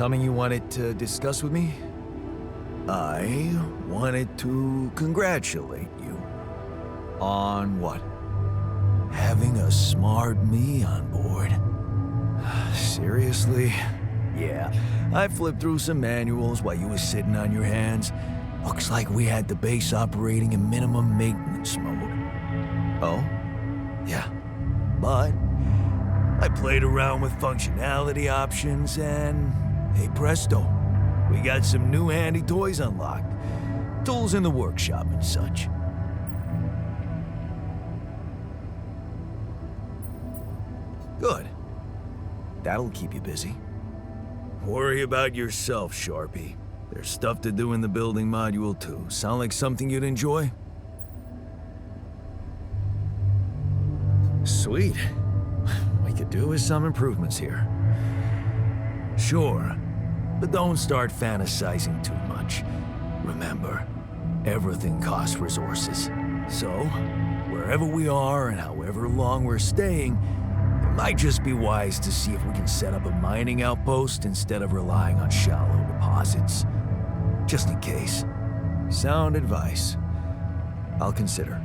Something you wanted to discuss with me? I wanted to congratulate you. On what? Having a smart me on board. Seriously? Yeah, I flipped through some manuals while you were sitting on your hands. Looks like we had the base operating in minimum maintenance mode. Oh? Yeah. But I played around with functionality options and, hey presto, we got some new handy toys unlocked. Tools in the workshop and such. Good. That'll keep you busy. Worry about yourself, Sharpie. There's stuff to do in the building module too. Sound like something you'd enjoy? Sweet. We could do with some improvements here. Sure, but don't start fantasizing too much. Remember, everything costs resources. So, wherever we are and however long we're staying, it might just be wise to see if we can set up a mining outpost instead of relying on shallow deposits. Just in case. Sound advice. I'll consider.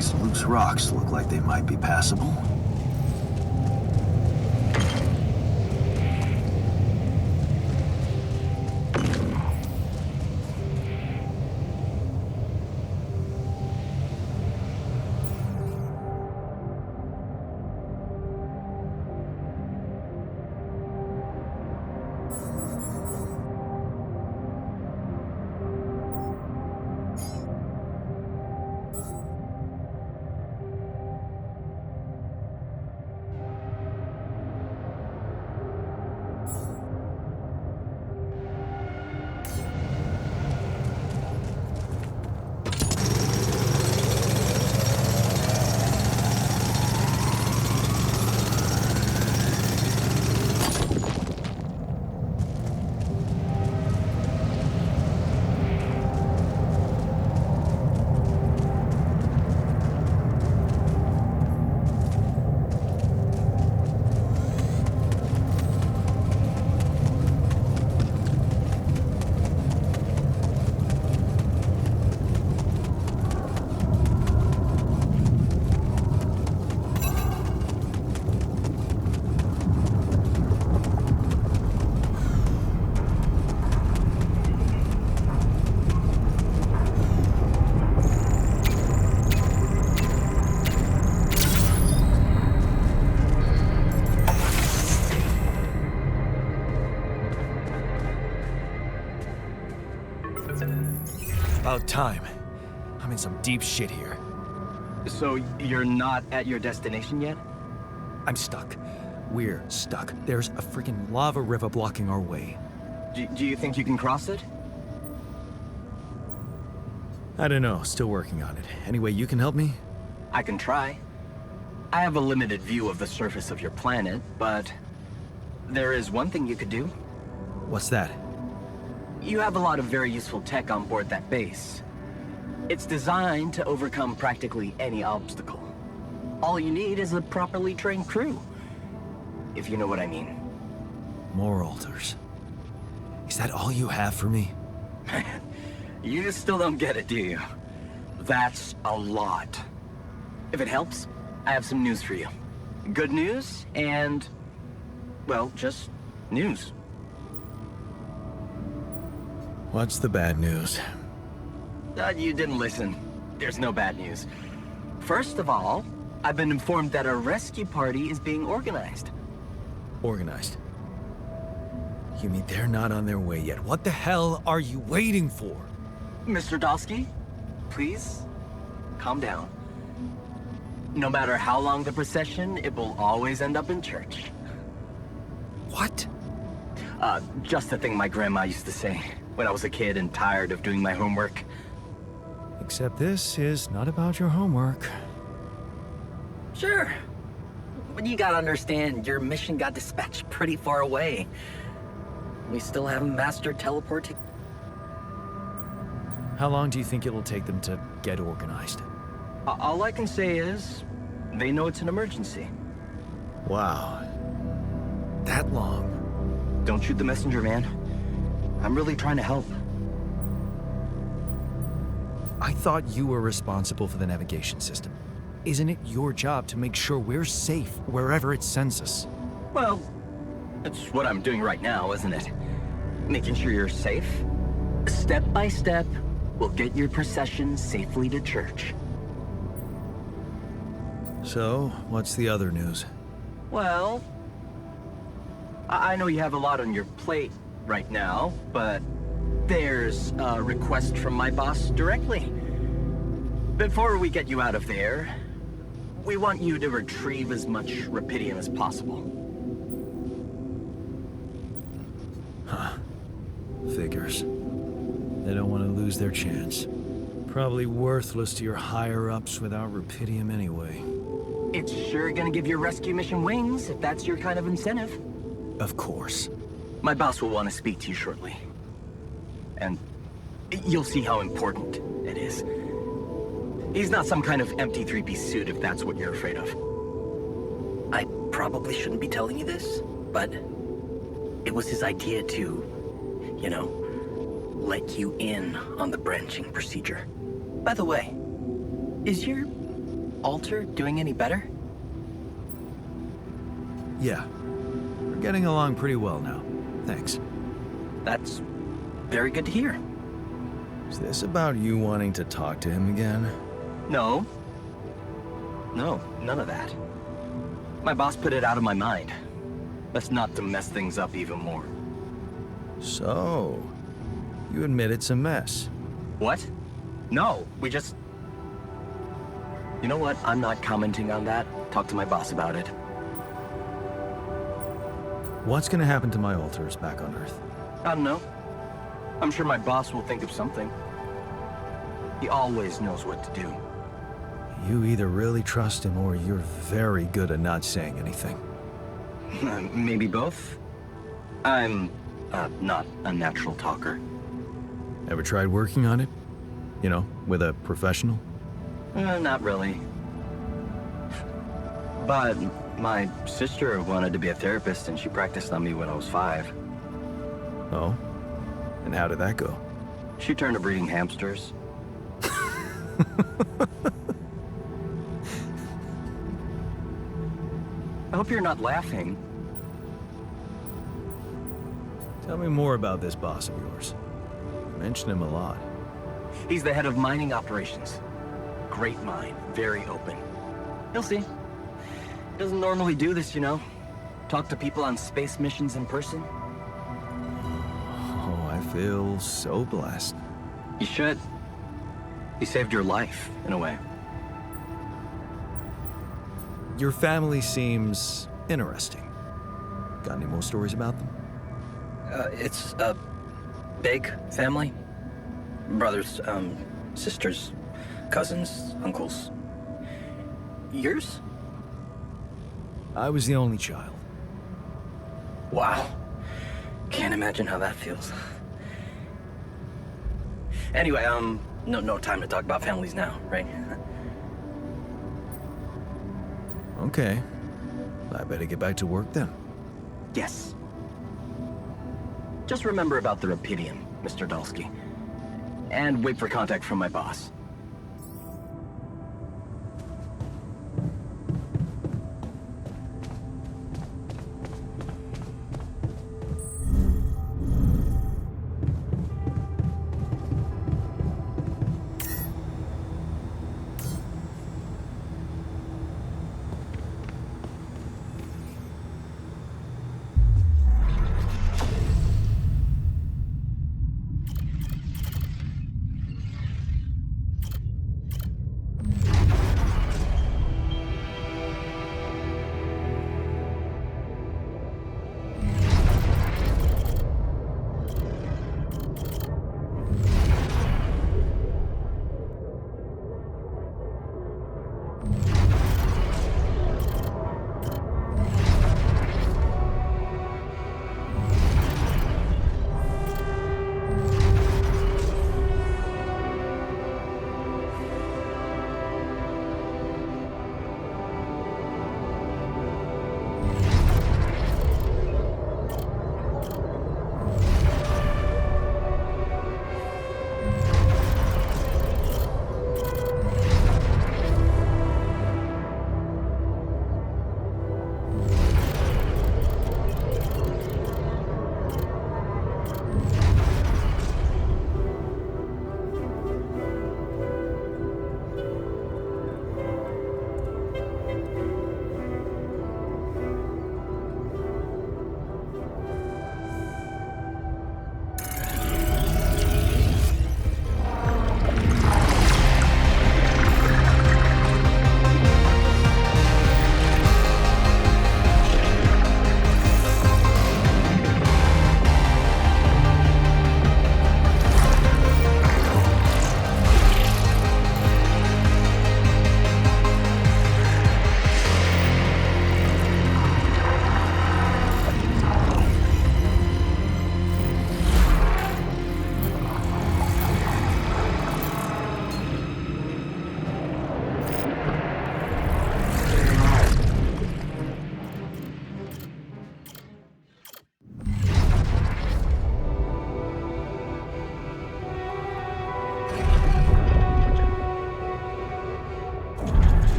these loose rocks look like they might be passable. About time. I'm in some deep shit here. So you're not at your destination yet? I'm stuck. We're stuck. There's a freaking lava river blocking our way. Do you think you can cross it? I don't know. Still working on it. Anyway, you can help me? I can try. I have a limited view of the surface of your planet, but there is one thing you could do. What's that? You have a lot of very useful tech on board that base. It's designed to overcome practically any obstacle. All you need is a properly trained crew, if you know what I mean. More altars. Is that all you have for me? You still don't get it, do you? That's a lot. If it helps, I have some news for you. Good news and, well, just news. What's the bad news? You didn't listen. There's no bad news. First of all, I've been informed that a rescue party is being organized. Organized. You mean they're not on their way yet? What the hell are you waiting for? Mr. Dosky, please, calm down. No matter how long the procession, it will always end up in church. What? Just a thing my grandma used to say when I was a kid and tired of doing my homework. Except this is not about your homework. Sure. But you gotta understand, your mission got dispatched pretty far away. We still haven't mastered teleporting. How long do you think it'll take them to get organized? All I can say is, they know it's an emergency. Wow. That long? Don't shoot the messenger, man. I'm really trying to help. I thought you were responsible for the navigation system. Isn't it your job to make sure we're safe wherever it sends us? Well, that's what I'm doing right now, isn't it? Making sure you're safe. Step by step, we'll get your procession safely to church. So, what's the other news? Well, I know you have a lot on your plate right now, but there's a request from my boss directly. Before we get you out of there, we want you to retrieve as much Rapidium as possible. Figures. They don't want to lose their chance. Probably worthless to your higher-ups without Rapidium anyway. It's sure gonna give your rescue mission wings, if that's your kind of incentive. Of course. My boss will want to speak to you shortly. And you'll see how important it is. He's not some kind of empty three-piece suit if that's what you're afraid of. I probably shouldn't be telling you this, but it was his idea to, you know, let you in on the branching procedure. By the way, is your altar doing any better? Yeah. We're getting along pretty well now. Thanks. That's very good to hear. Is this about you wanting to talk to him again? No. No, none of that. My boss put it out of my mind. Best not to mess things up even more. So, you admit it's a mess. What? No, we just... You know what? I'm not commenting on that. Talk to my boss about it. What's gonna happen to my altars back on Earth? I don't know. I'm sure my boss will think of something. He always knows what to do. You either really trust him or you're very good at not saying anything. Maybe both? I'm not a natural talker. Ever tried working on it? You know, with a professional? Not really. But my sister wanted to be a therapist and she practiced on me when I was 5. Oh? And how did that go? She turned to breeding hamsters. I hope you're not laughing. Tell me more about this boss of yours. You mention him a lot. He's the head of mining operations. Great mind, very open. You'll see. Doesn't normally do this, you know. Talk to people on space missions in person. Oh, I feel so blessed. You should. He saved your life, in a way. Your family seems interesting. Got any more stories about them? It's a big family. Brothers, sisters, cousins, uncles. Yours? I was the only child. Wow. Can't imagine how that feels. Anyway, no time to talk about families now, right? Okay. I better get back to work then. Yes. Just remember about the Rapidium, Mr. Dulski. And wait for contact from my boss.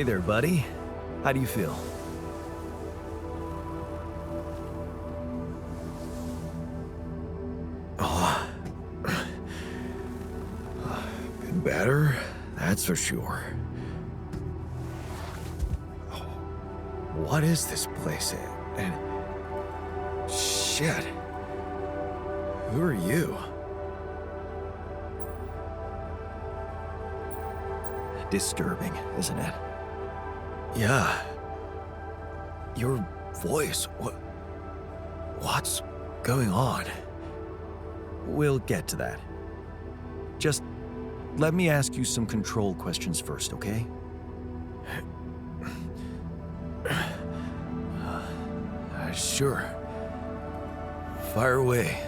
Hey there, buddy. How do you feel? Been better, that's for sure. What is this place? And shit. Who are you? Disturbing, isn't it? Yeah. Your voice. What's going on? We'll get to that. Just let me ask you some control questions first, okay? Sure. Fire away.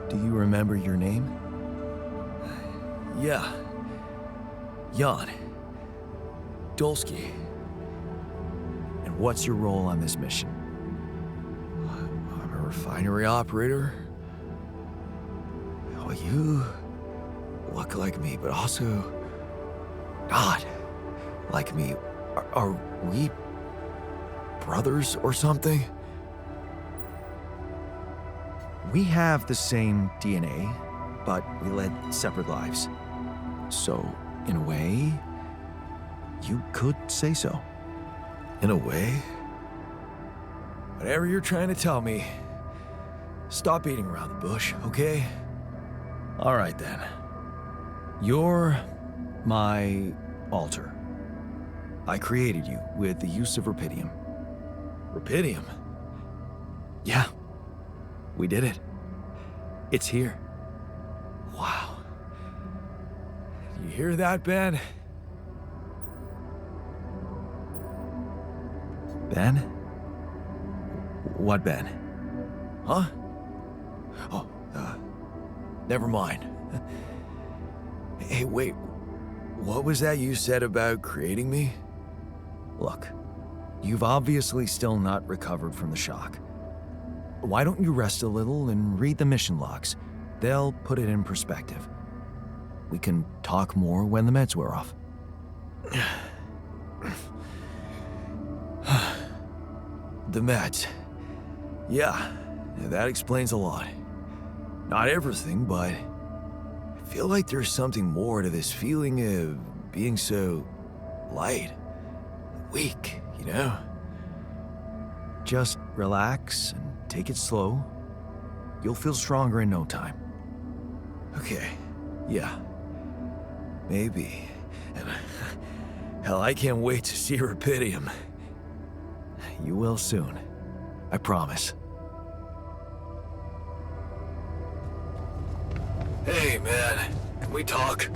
Do you remember your name? Yeah. Jan. Dolsky. And what's your role on this mission? I'm a refinery operator. Oh, you look like me, but also not like me. Are we brothers or something? We have the same DNA, but we led separate lives. So, in a way, you could say so. In a way? Whatever you're trying to tell me, stop beating around the bush, okay? All right then. You're my alter. I created you with the use of Rapidium. Rapidium? Yeah, we did it. It's here. Wow. You hear that, Ben? Ben? What Ben? Huh? Oh, never mind. Hey, wait. What was that you said about creating me? Look, you've obviously still not recovered from the shock. Why don't you rest a little and read the mission logs? They'll put it in perspective. We can talk more when the meds wear off. The meds. Yeah, that explains a lot. Not everything, but I feel like there's something more to this feeling of being so light, weak, you know? Just relax and take it slow. You'll feel stronger in no time. Okay, yeah. Maybe. And hell, I can't wait to see Rapidium. You will soon. I promise. Hey, man. Can we talk?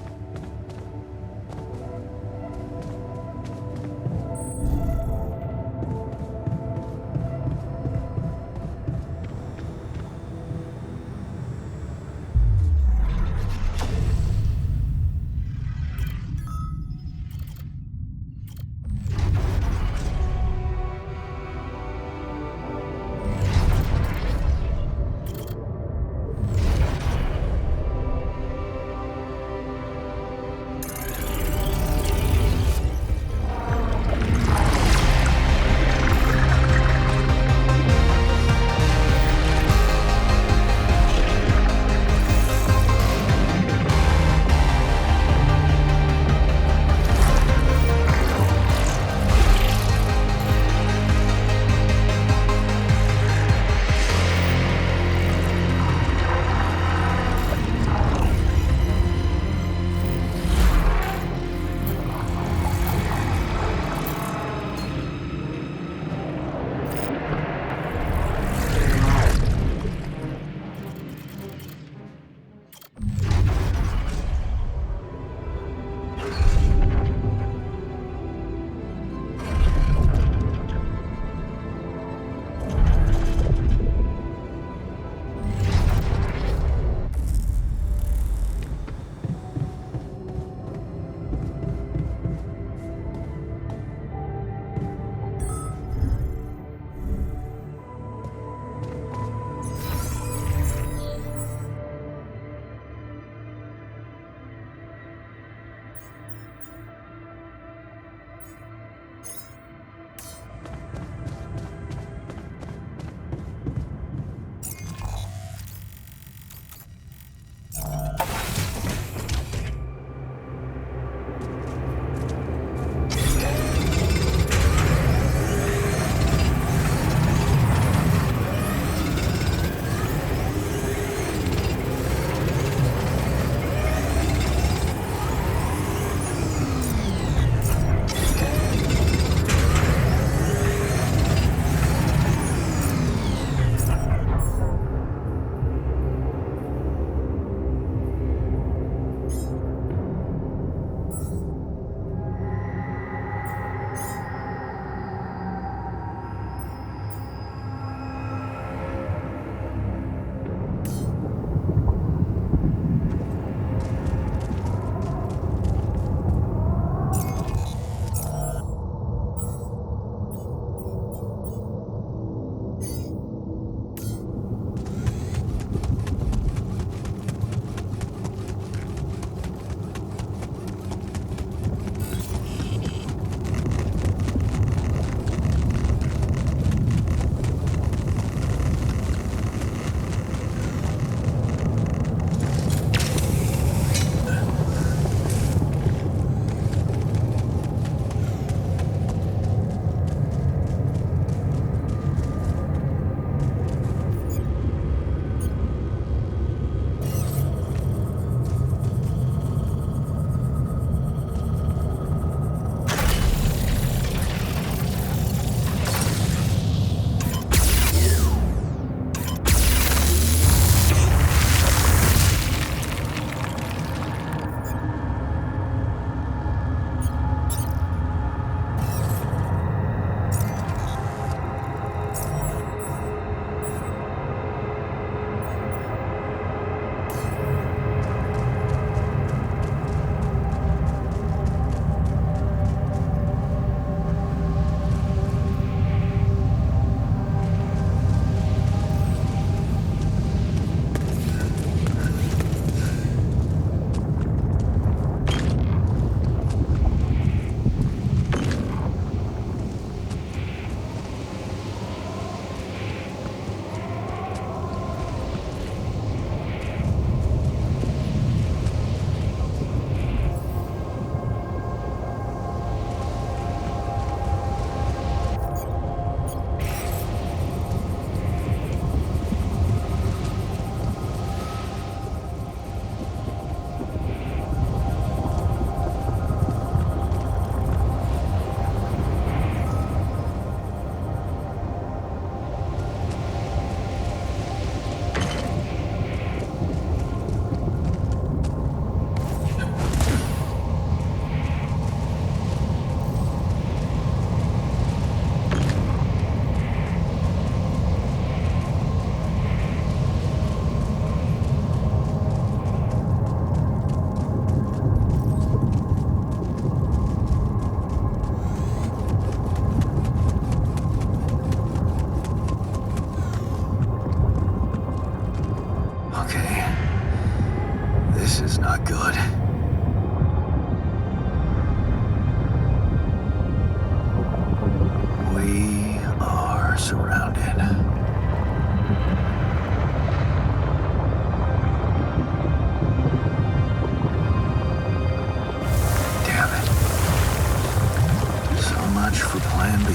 much for Plan B.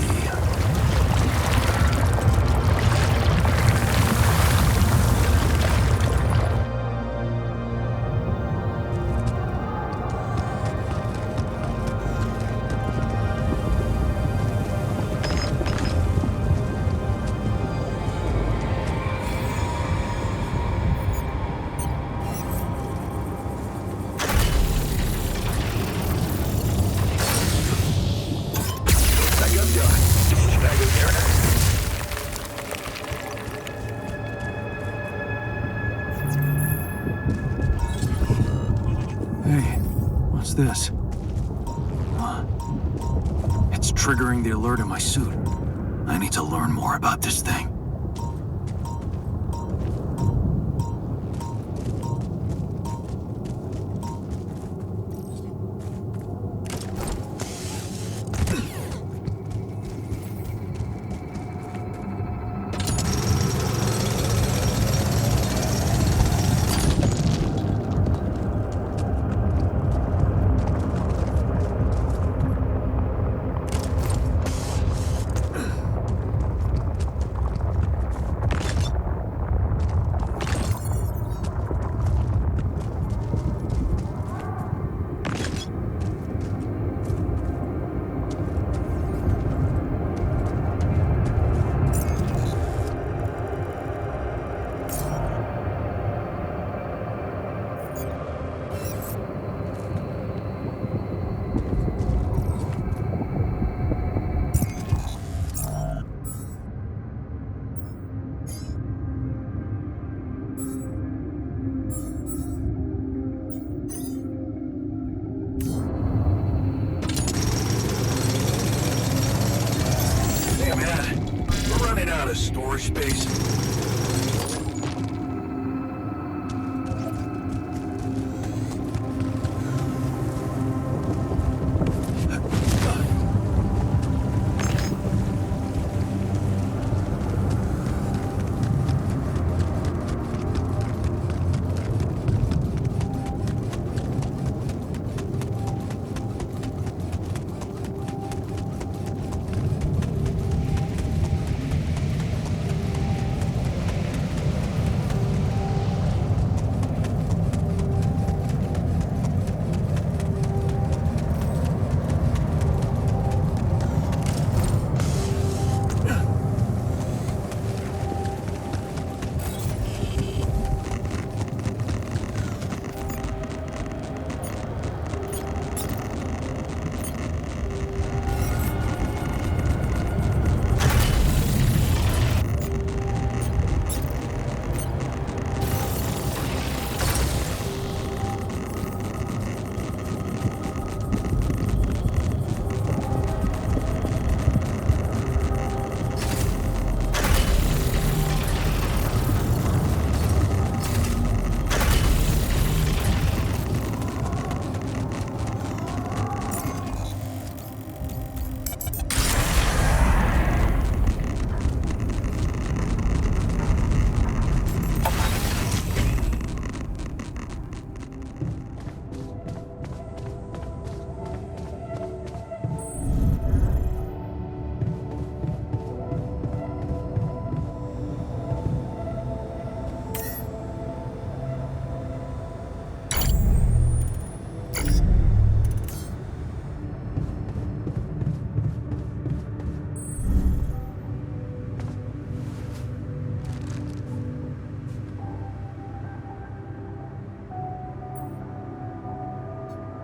Hey, what's this? It's triggering the alert in my suit. I need to learn more about this thing. Storage space.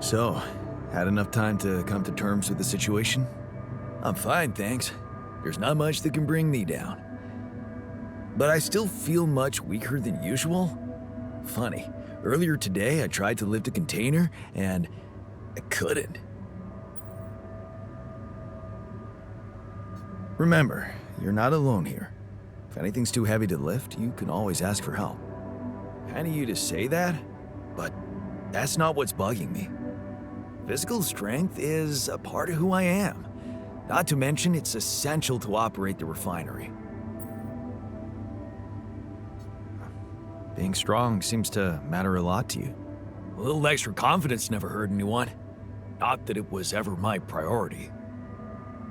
So, had enough time to come to terms with the situation? I'm fine, thanks. There's not much that can bring me down. But I still feel much weaker than usual. Funny, earlier today I tried to lift a container and I couldn't. Remember, you're not alone here. If anything's too heavy to lift, you can always ask for help. Kind of you to say that, but that's not what's bugging me. Physical strength is a part of who I am. Not to mention, it's essential to operate the refinery. Being strong seems to matter a lot to you. A little extra confidence never hurt anyone. Not that it was ever my priority.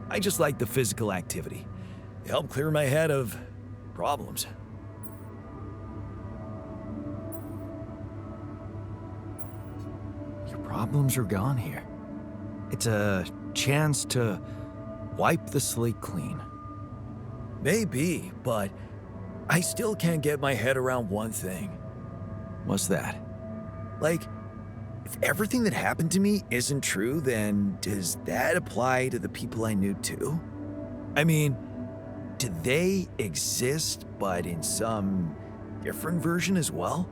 I just like the physical activity. It helped clear my head of problems. Your problems are gone here. It's a chance to wipe the slate clean. Maybe, but I still can't get my head around one thing. What's that? Like, if everything that happened to me isn't true, then does that apply to the people I knew too? I mean, do they exist, but in some different version as well?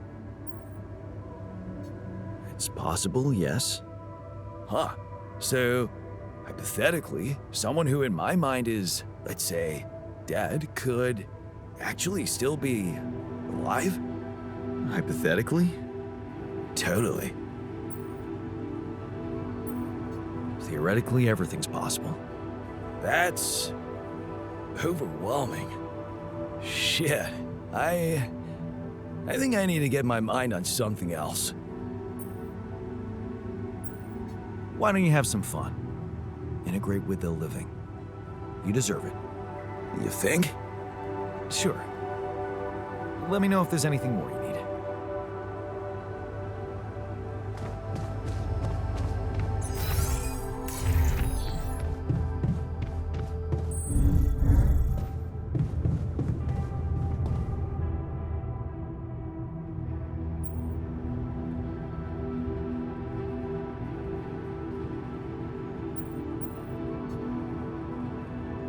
It's possible, yes. Huh. So, hypothetically, someone who in my mind is, let's say, dead could actually still be alive? Hypothetically? Totally. Theoretically, everything's possible. That's overwhelming. Shit. I think I need to get my mind on something else. Why don't you have some fun? Integrate with the living. You deserve it. You think? Sure. Let me know if there's anything more you need.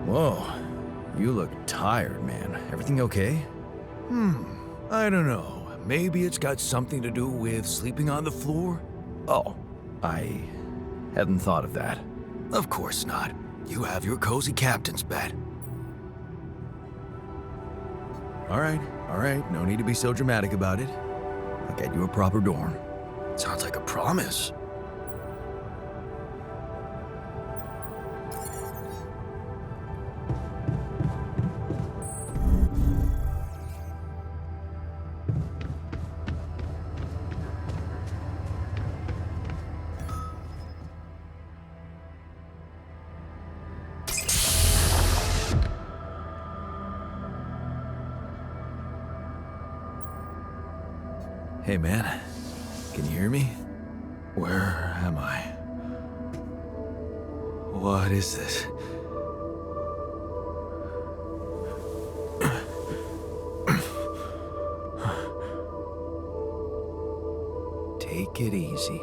Whoa, you look tired, man. Everything okay? I don't know. Maybe it's got something to do with sleeping on the floor? Oh, I hadn't thought of that. Of course not. You have your cozy captain's bed. All right, no need to be so dramatic about it. I'll get you a proper dorm. Sounds like a promise. Hey man, can you hear me? Where am I? What is this? Take it easy.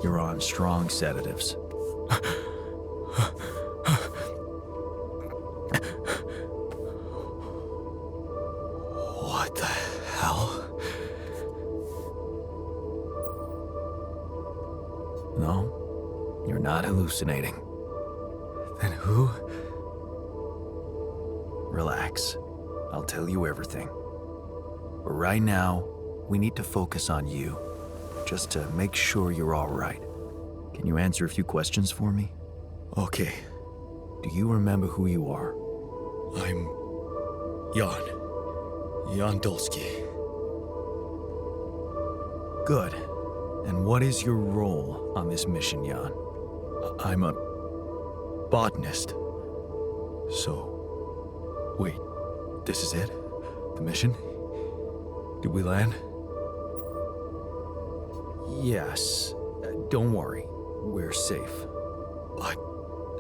You're on strong sedatives. What the hell? No, you're not hallucinating. Then who? Relax. I'll tell you everything. But right now, we need to focus on you, just to make sure you're all right. Can you answer a few questions for me? Okay. Do you remember who you are? I'm Jan Dulski. Good. And what is your role on this mission, Jan? I'm a botanist. So, wait, this is it? The mission? Did we land? Yes. Don't worry. We're safe. But,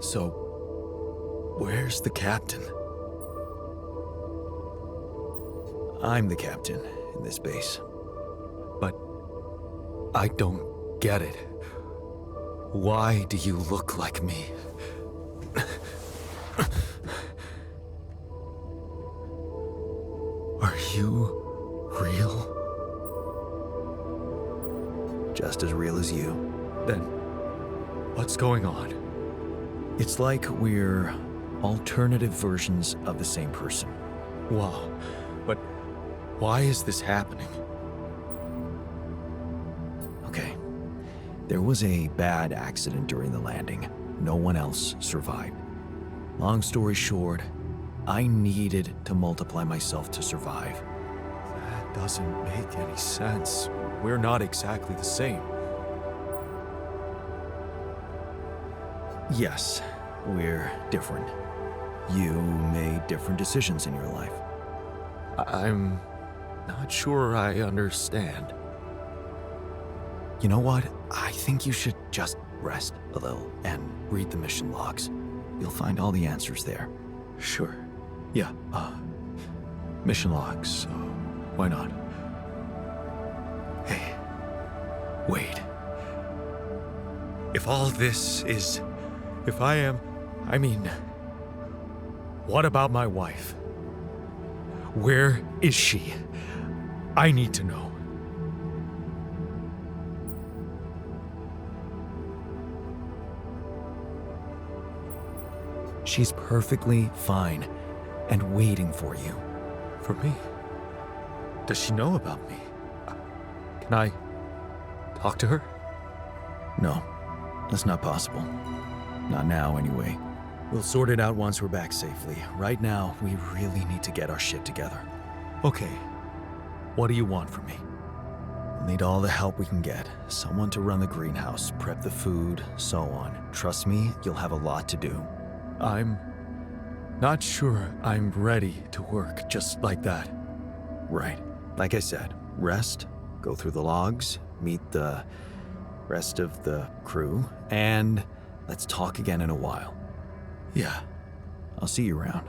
so, where's the captain? I'm the captain in this base. But I don't get it. Why do you look like me? Are you real? Just as real as you. Then, what's going on? It's like we're alternative versions of the same person. Wow, but why is this happening? Okay, there was a bad accident during the landing. No one else survived. Long story short, I needed to multiply myself to survive. That doesn't make any sense. We're not exactly the same. Yes, we're different. You made different decisions in your life. I'm not sure I understand. You know what? I think you should just rest a little and read the mission logs. You'll find all the answers there. Sure. Yeah, mission logs. Why not? Hey, wait. If all this is... If I mean... What about my wife? Where is she? I need to know. She's perfectly fine and waiting for you. For me? Does she know about me? Can I talk to her? No, that's not possible. Not now, anyway. We'll sort it out once we're back safely. Right now, we really need to get our shit together. Okay. What do you want from me? We'll need all the help we can get. Someone to run the greenhouse, prep the food, so on. Trust me, you'll have a lot to do. I'm not sure I'm ready to work just like that. Right. Like I said, rest, go through the logs, meet the rest of the crew, and let's talk again in a while. Yeah. I'll see you around.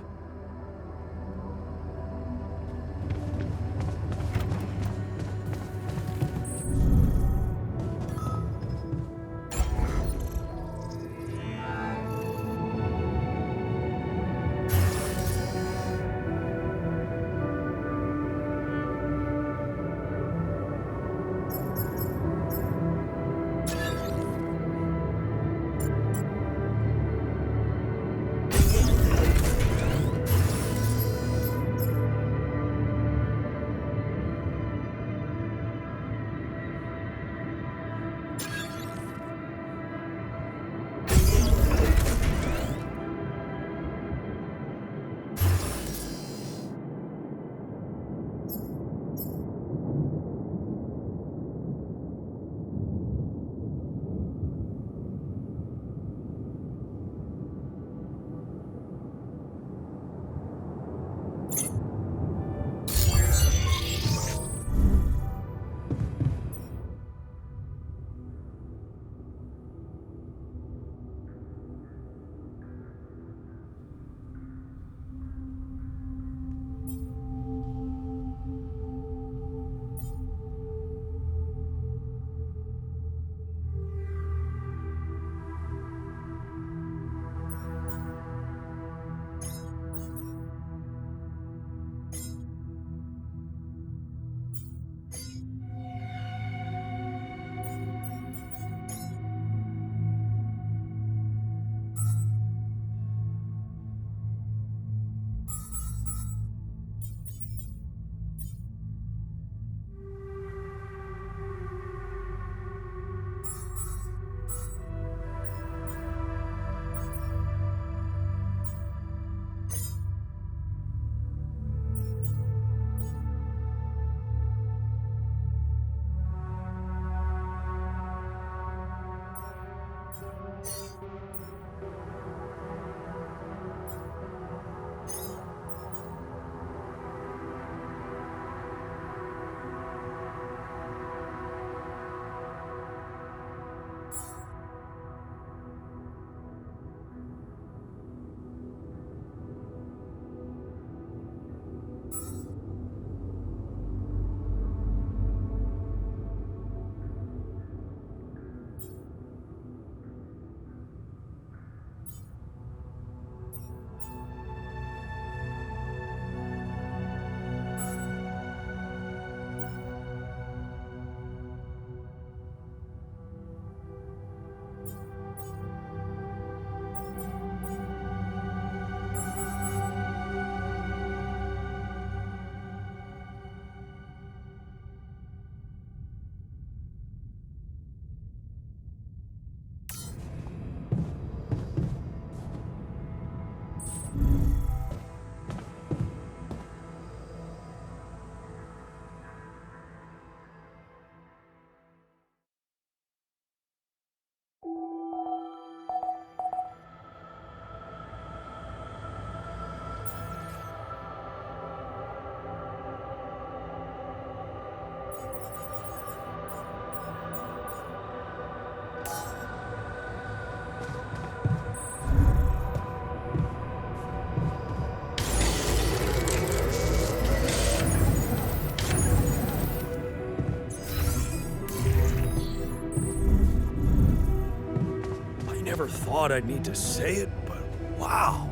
thought I'd need to say it, but wow,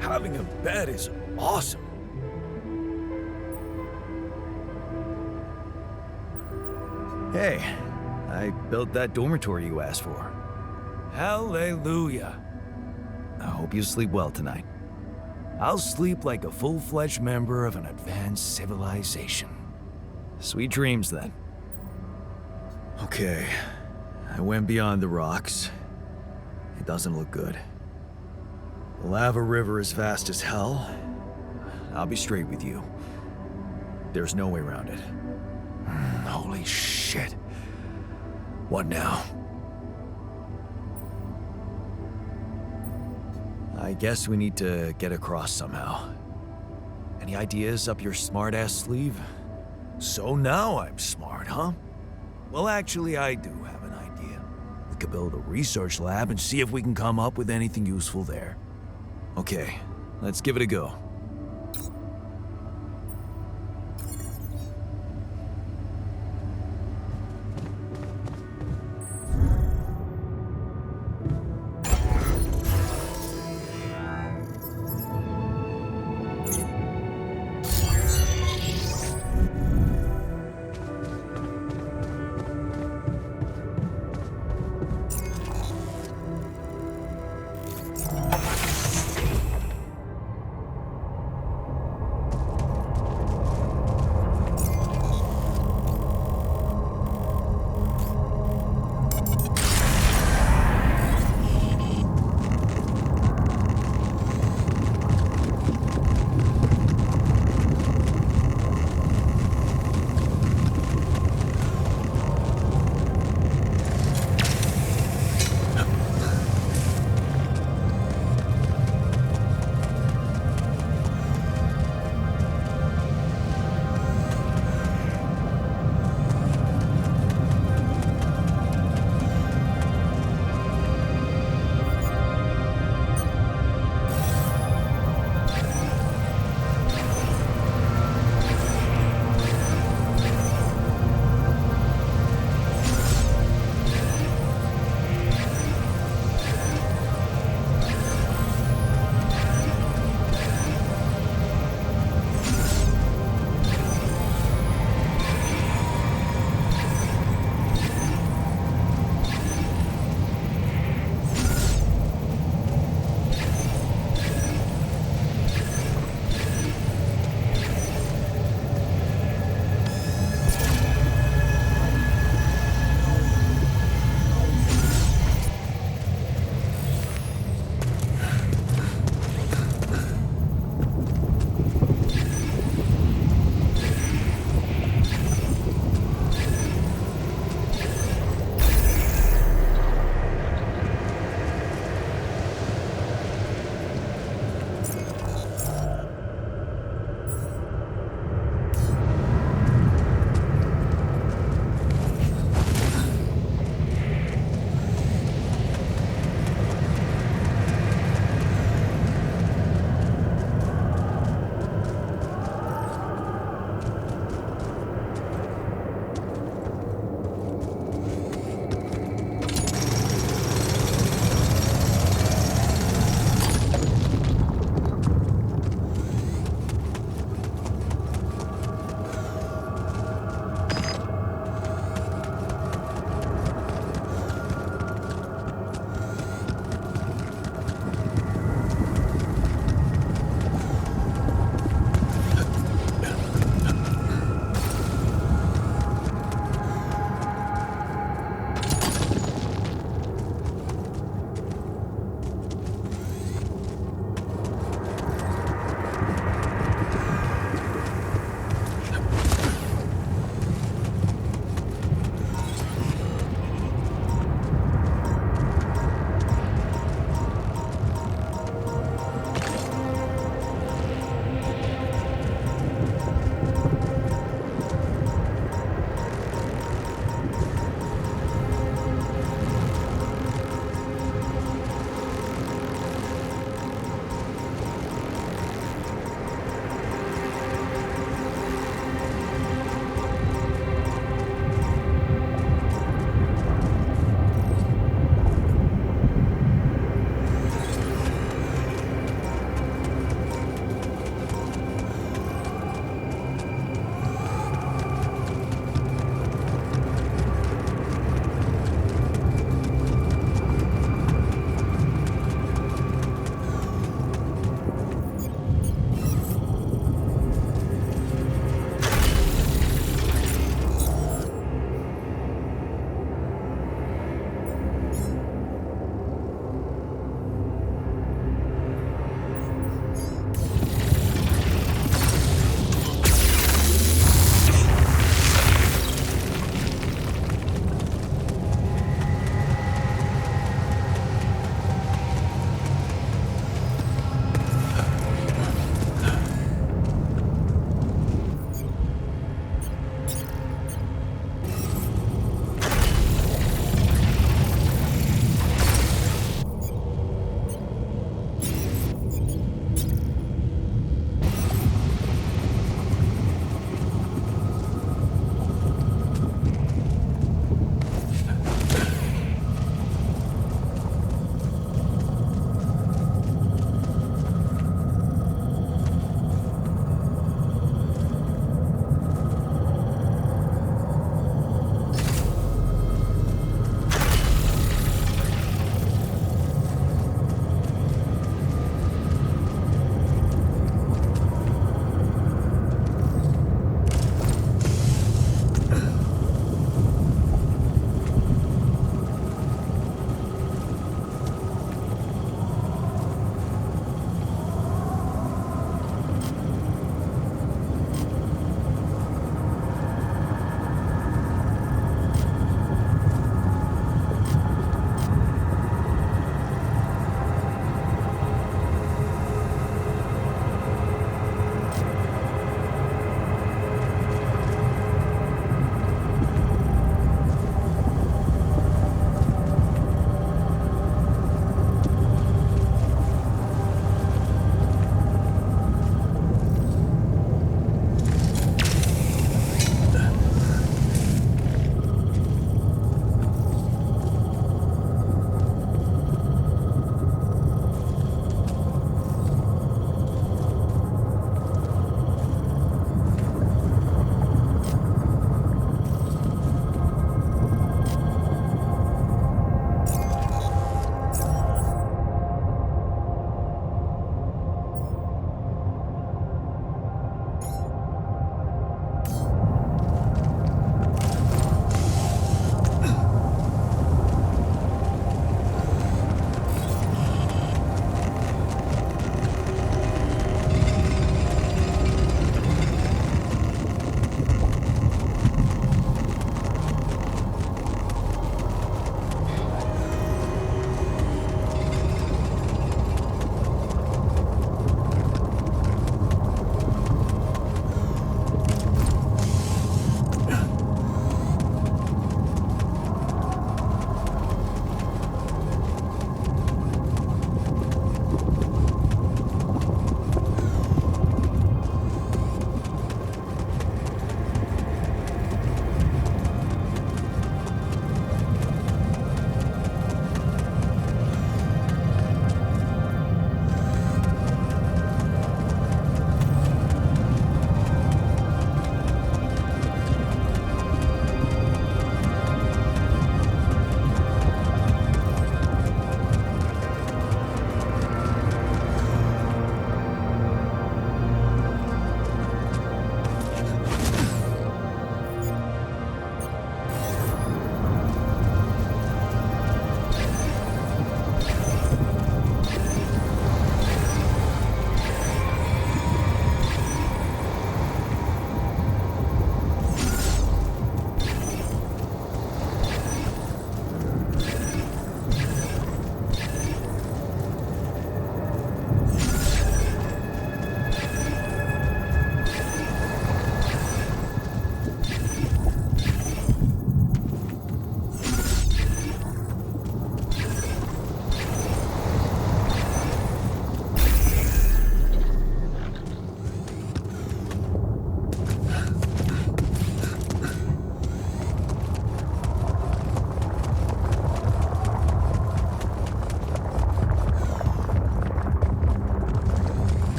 having a bed is awesome. Hey, I built that dormitory you asked for. Hallelujah. I hope you sleep well tonight. I'll sleep like a full-fledged member of an advanced civilization. Sweet dreams, then. Okay, I went beyond the rocks. It doesn't look good. The lava river is vast as hell. I'll be straight with you. There's no way around it. Holy shit. What now? I guess we need to get across somehow. Any ideas up your smart-ass sleeve? So now I'm smart, huh? Well, actually, I do have an idea. We could build a research lab and see if we can come up with anything useful there. Okay, let's give it a go.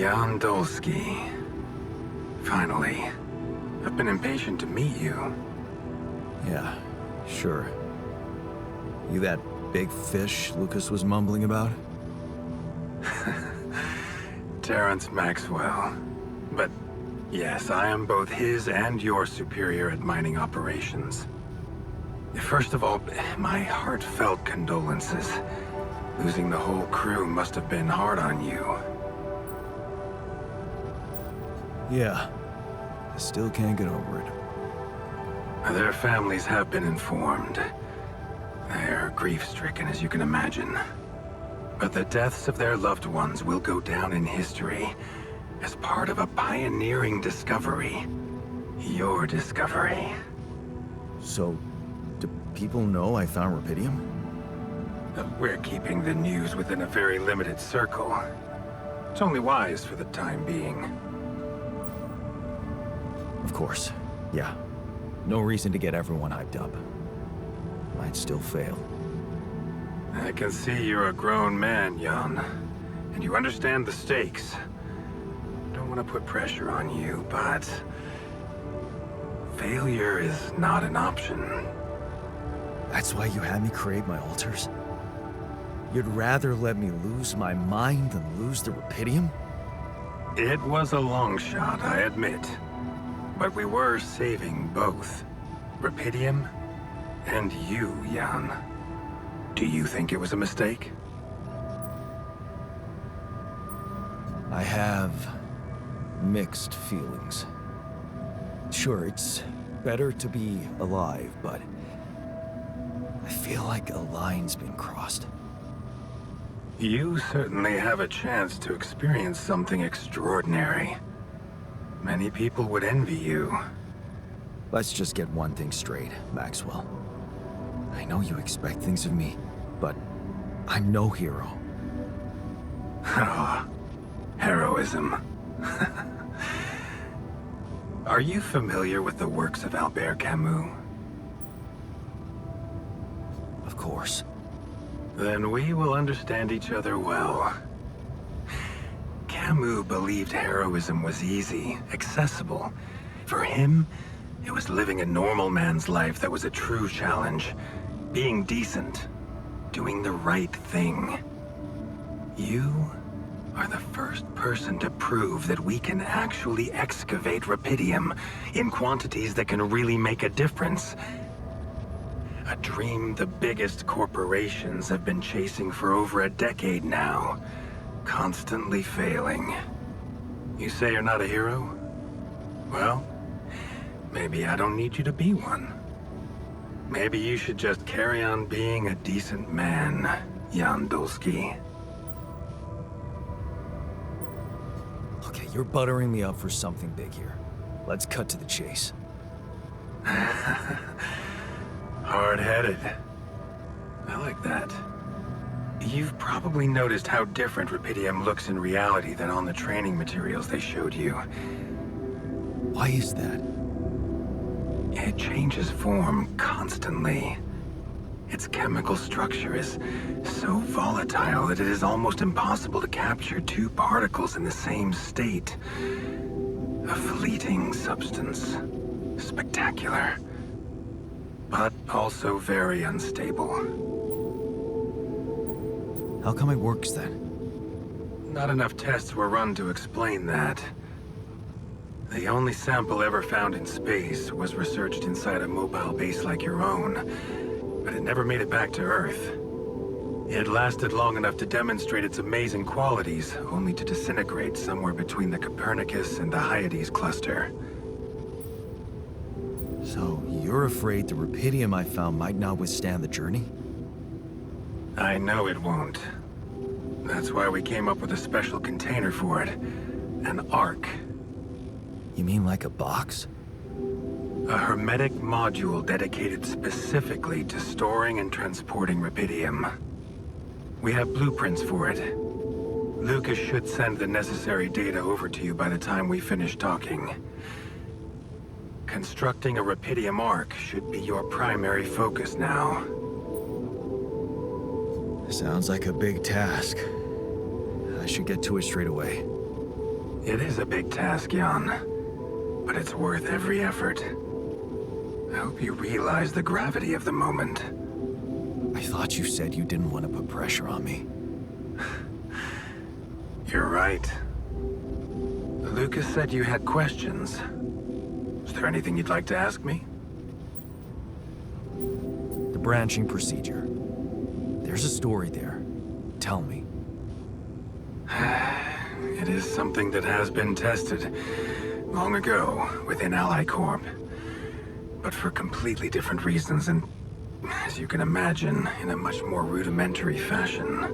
Jan Dolsky. Finally. I've been impatient to meet you. Yeah, sure. You that big fish Lucas was mumbling about? Terrence Maxwell. But yes, I am both his and your superior at mining operations. First of all, my heartfelt condolences. Losing the whole crew must have been hard on you. Yeah. I still can't get over it. Their families have been informed. They're grief-stricken, as you can imagine. But the deaths of their loved ones will go down in history as part of a pioneering discovery. Your discovery. So, do people know I found Rapidium? We're keeping the news within a very limited circle. It's only wise for the time being. Of course. Yeah. No reason to get everyone hyped up. Might still fail. I can see you're a grown man, Jan. And you understand the stakes. Don't want to put pressure on you, but... failure is not an option. That's why you had me create my altars? You'd rather let me lose my mind than lose the Rapidium? It was a long shot, I admit. But we were saving both. Rapidium and you, Jan. Do you think it was a mistake? I have mixed feelings. Sure, it's better to be alive, but I feel like a line's been crossed. You certainly have a chance to experience something extraordinary. Many people would envy you. Let's just get one thing straight, Maxwell. I know you expect things of me, but I'm no hero. Ah, heroism. Are you familiar with the works of Albert Camus? Of course. Then we will understand each other well. Camus believed heroism was easy, accessible. For him, it was living a normal man's life that was a true challenge. Being decent. Doing the right thing. You are the first person to prove that we can actually excavate Rapidium in quantities that can really make a difference. A dream the biggest corporations have been chasing for over a decade now. Constantly failing. You say you're not a hero? Well, maybe I don't need you to be one. Maybe you should just carry on being a decent man, Jan Dolsky. Okay, you're buttering me up for something big here. Let's cut to the chase. Hard-headed. I like that. You've probably noticed how different Rapidium looks in reality than on the training materials they showed you. Why is that? It changes form constantly. Its chemical structure is so volatile that it is almost impossible to capture two particles in the same state. A fleeting substance. Spectacular. But also very unstable. How come it works then? Not enough tests were run to explain that. The only sample ever found in space was researched inside a mobile base like your own, but it never made it back to Earth. It lasted long enough to demonstrate its amazing qualities, only to disintegrate somewhere between the Copernicus and the Hyades cluster. So, you're afraid the Rapidium I found might not withstand the journey? I know it won't. That's why we came up with a special container for it. An Ark. You mean like a box? A hermetic module dedicated specifically to storing and transporting Rapidium. We have blueprints for it. Lucas should send the necessary data over to you by the time we finish talking. Constructing a Rapidium Ark should be your primary focus now. Sounds like a big task. I should get to it straight away. It is a big task, Jan, but it's worth every effort. I hope you realize the gravity of the moment. I thought you said you didn't want to put pressure on me. You're right. Lucas said you had questions. Is there anything you'd like to ask me? The branching procedure. There's a story there. Tell me. It is something that has been tested long ago within Ally Corp. But for completely different reasons and, as you can imagine, in a much more rudimentary fashion.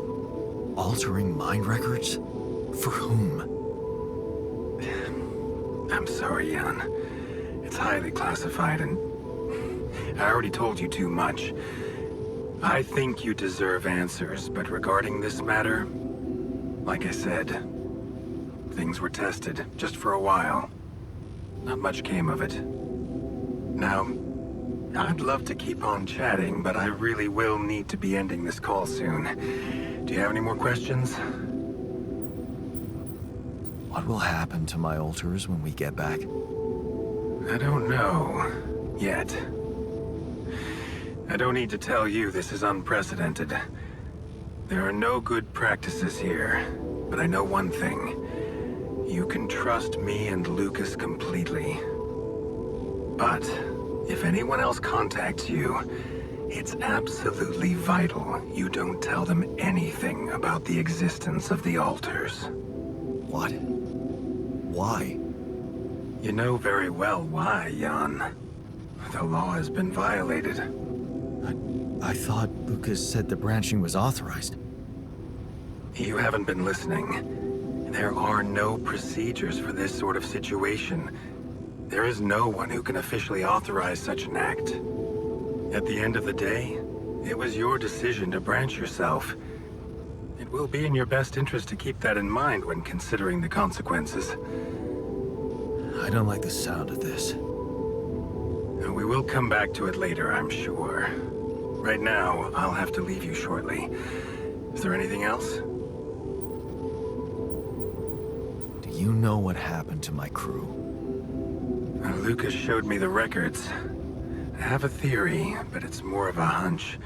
Altering mind records? For whom? I'm sorry, Jan. It's highly classified and I already told you too much. I think you deserve answers, but regarding this matter, like I said, things were tested just for a while. Not much came of it. Now, I'd love to keep on chatting, but I really will need to be ending this call soon. Do you have any more questions? What will happen to my alters when we get back? I don't know. Yet. I don't need to tell you this is unprecedented. There are no good practices here, but I know one thing. You can trust me and Lucas completely. But if anyone else contacts you, it's absolutely vital you don't tell them anything about the existence of the alters. What? Why? You know very well why, Jan. The law has been violated. I thought Lucas said the branching was authorized. You haven't been listening. There are no procedures for this sort of situation. There is no one who can officially authorize such an act. At the end of the day, it was your decision to branch yourself. It will be in your best interest to keep that in mind when considering the consequences. I don't like the sound of this. We will come back to it later, I'm sure. Right now, I'll have to leave you shortly. Is there anything else? Do you know what happened to my crew? Lucas showed me the records. I have a theory, but it's more of a hunch.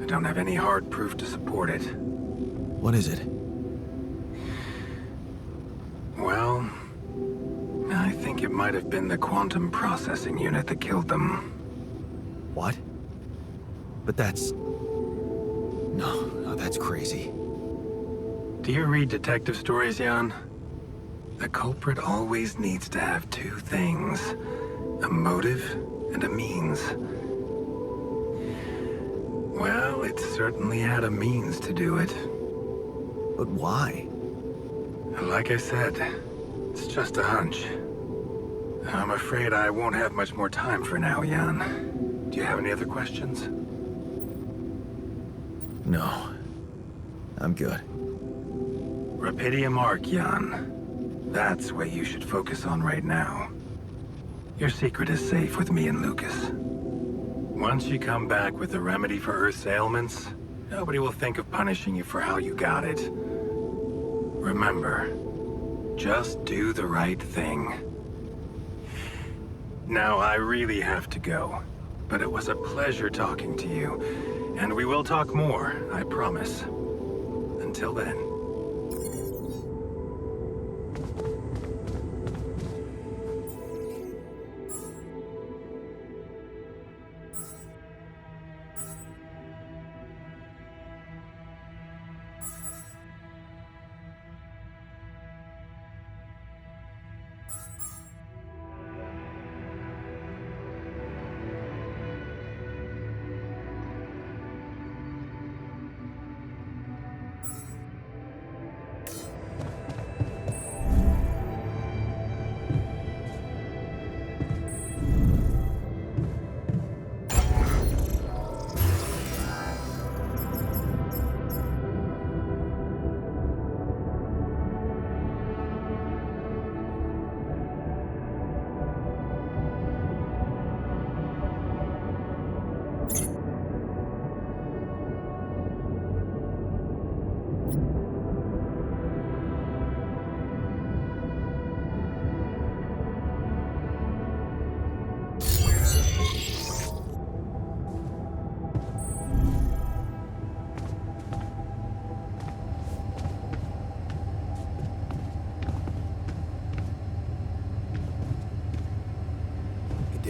I don't have any hard proof to support it. What is it? Well, I think it might have been the quantum processing unit that killed them. What? But that's... No, that's crazy. Do you read detective stories, Jan? The culprit always needs to have two things. A motive and a means. Well, it certainly had a means to do it. But why? Like I said, it's just a hunch. I'm afraid I won't have much more time for now, Jan. Do you have any other questions? No. I'm good. Rapidium Arc, Jan. That's what you should focus on right now. Your secret is safe with me and Lucas. Once you come back with a remedy for Earth's ailments, nobody will think of punishing you for how you got it. Remember, just do the right thing. Now, I really have to go, but it was a pleasure talking to you, and we will talk more, I promise. Until then.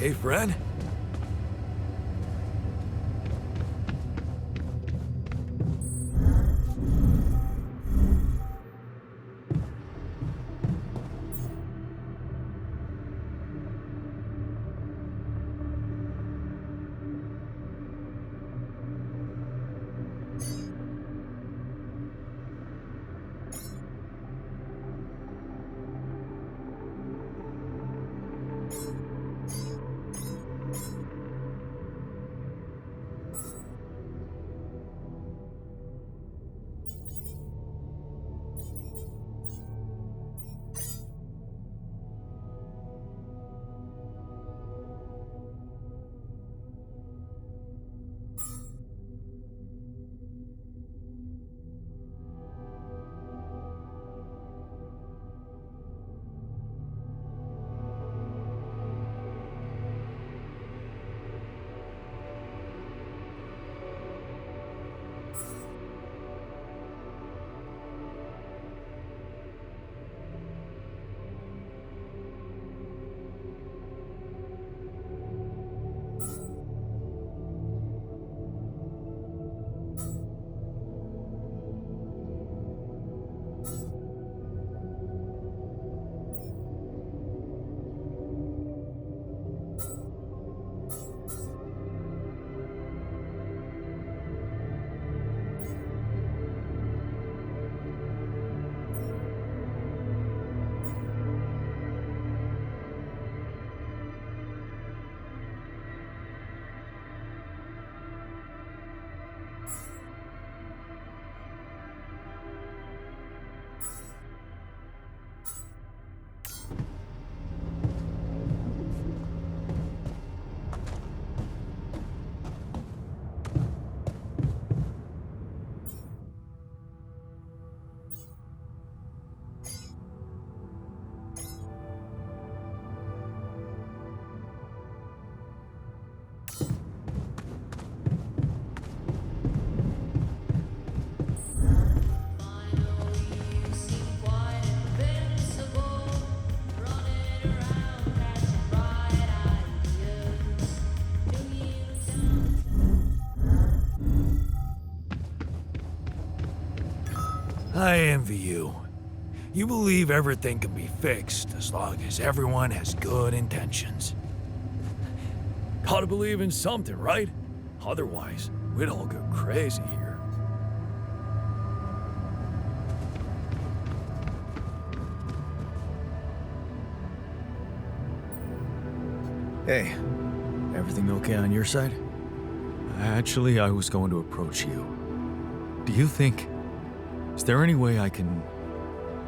okay, friend? I envy you. You believe everything can be fixed as long as everyone has good intentions. Gotta believe in something, right? Otherwise, we'd all go crazy here. Hey, everything okay on your side? Actually, I was going to approach you. Do you think... Is there any way I can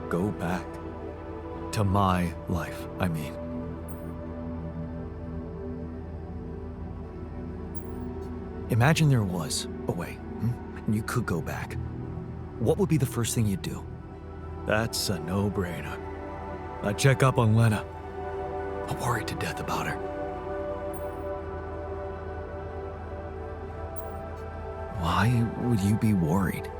go back to my life, I mean? Imagine there was a way, and you could go back. What would be the first thing you'd do? That's a no-brainer. I'd check up on Lena. I'm worried to death about her. Why would you be worried?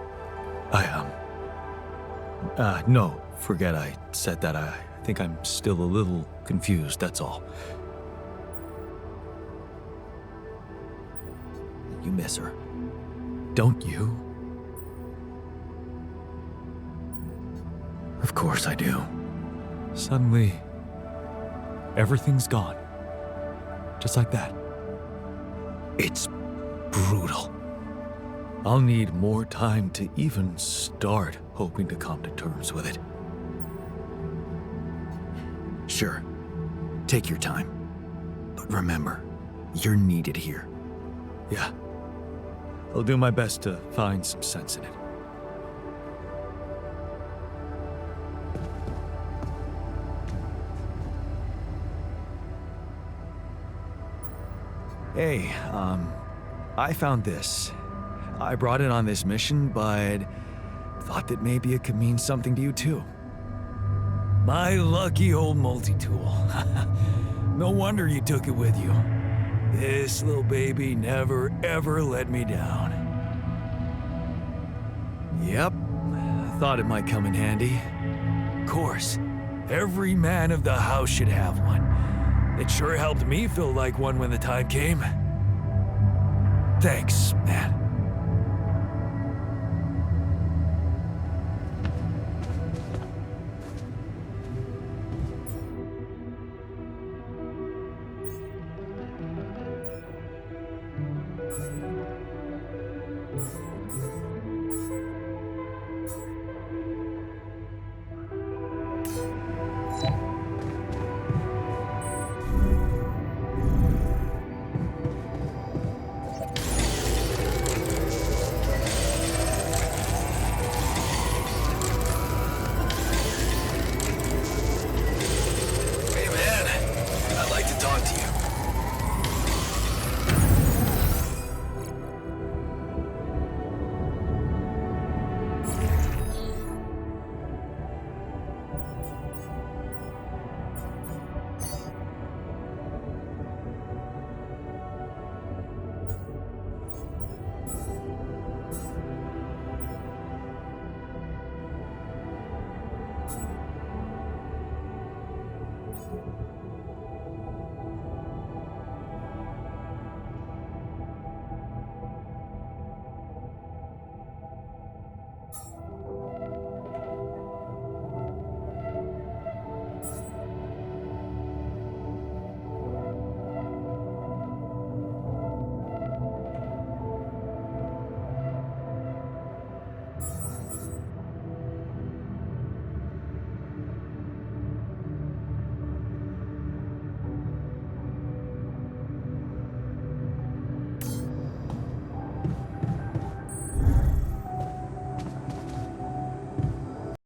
No, forget I said that. I think I'm still a little confused, that's all. You miss her. Don't you? Of course I do. Suddenly, everything's gone. Just like that. It's brutal. I'll need more time to even start hoping to come to terms with it. Sure. Take your time. But remember, you're needed here. Yeah. I'll do my best to find some sense in it. Hey, I found this. I brought it on this mission, but thought that maybe it could mean something to you too. My lucky old multi-tool. No wonder you took it with you. This little baby never ever let me down. Yep, I thought it might come in handy. Of course, every man of the house should have one. It sure helped me feel like one when the time came. Thanks, man.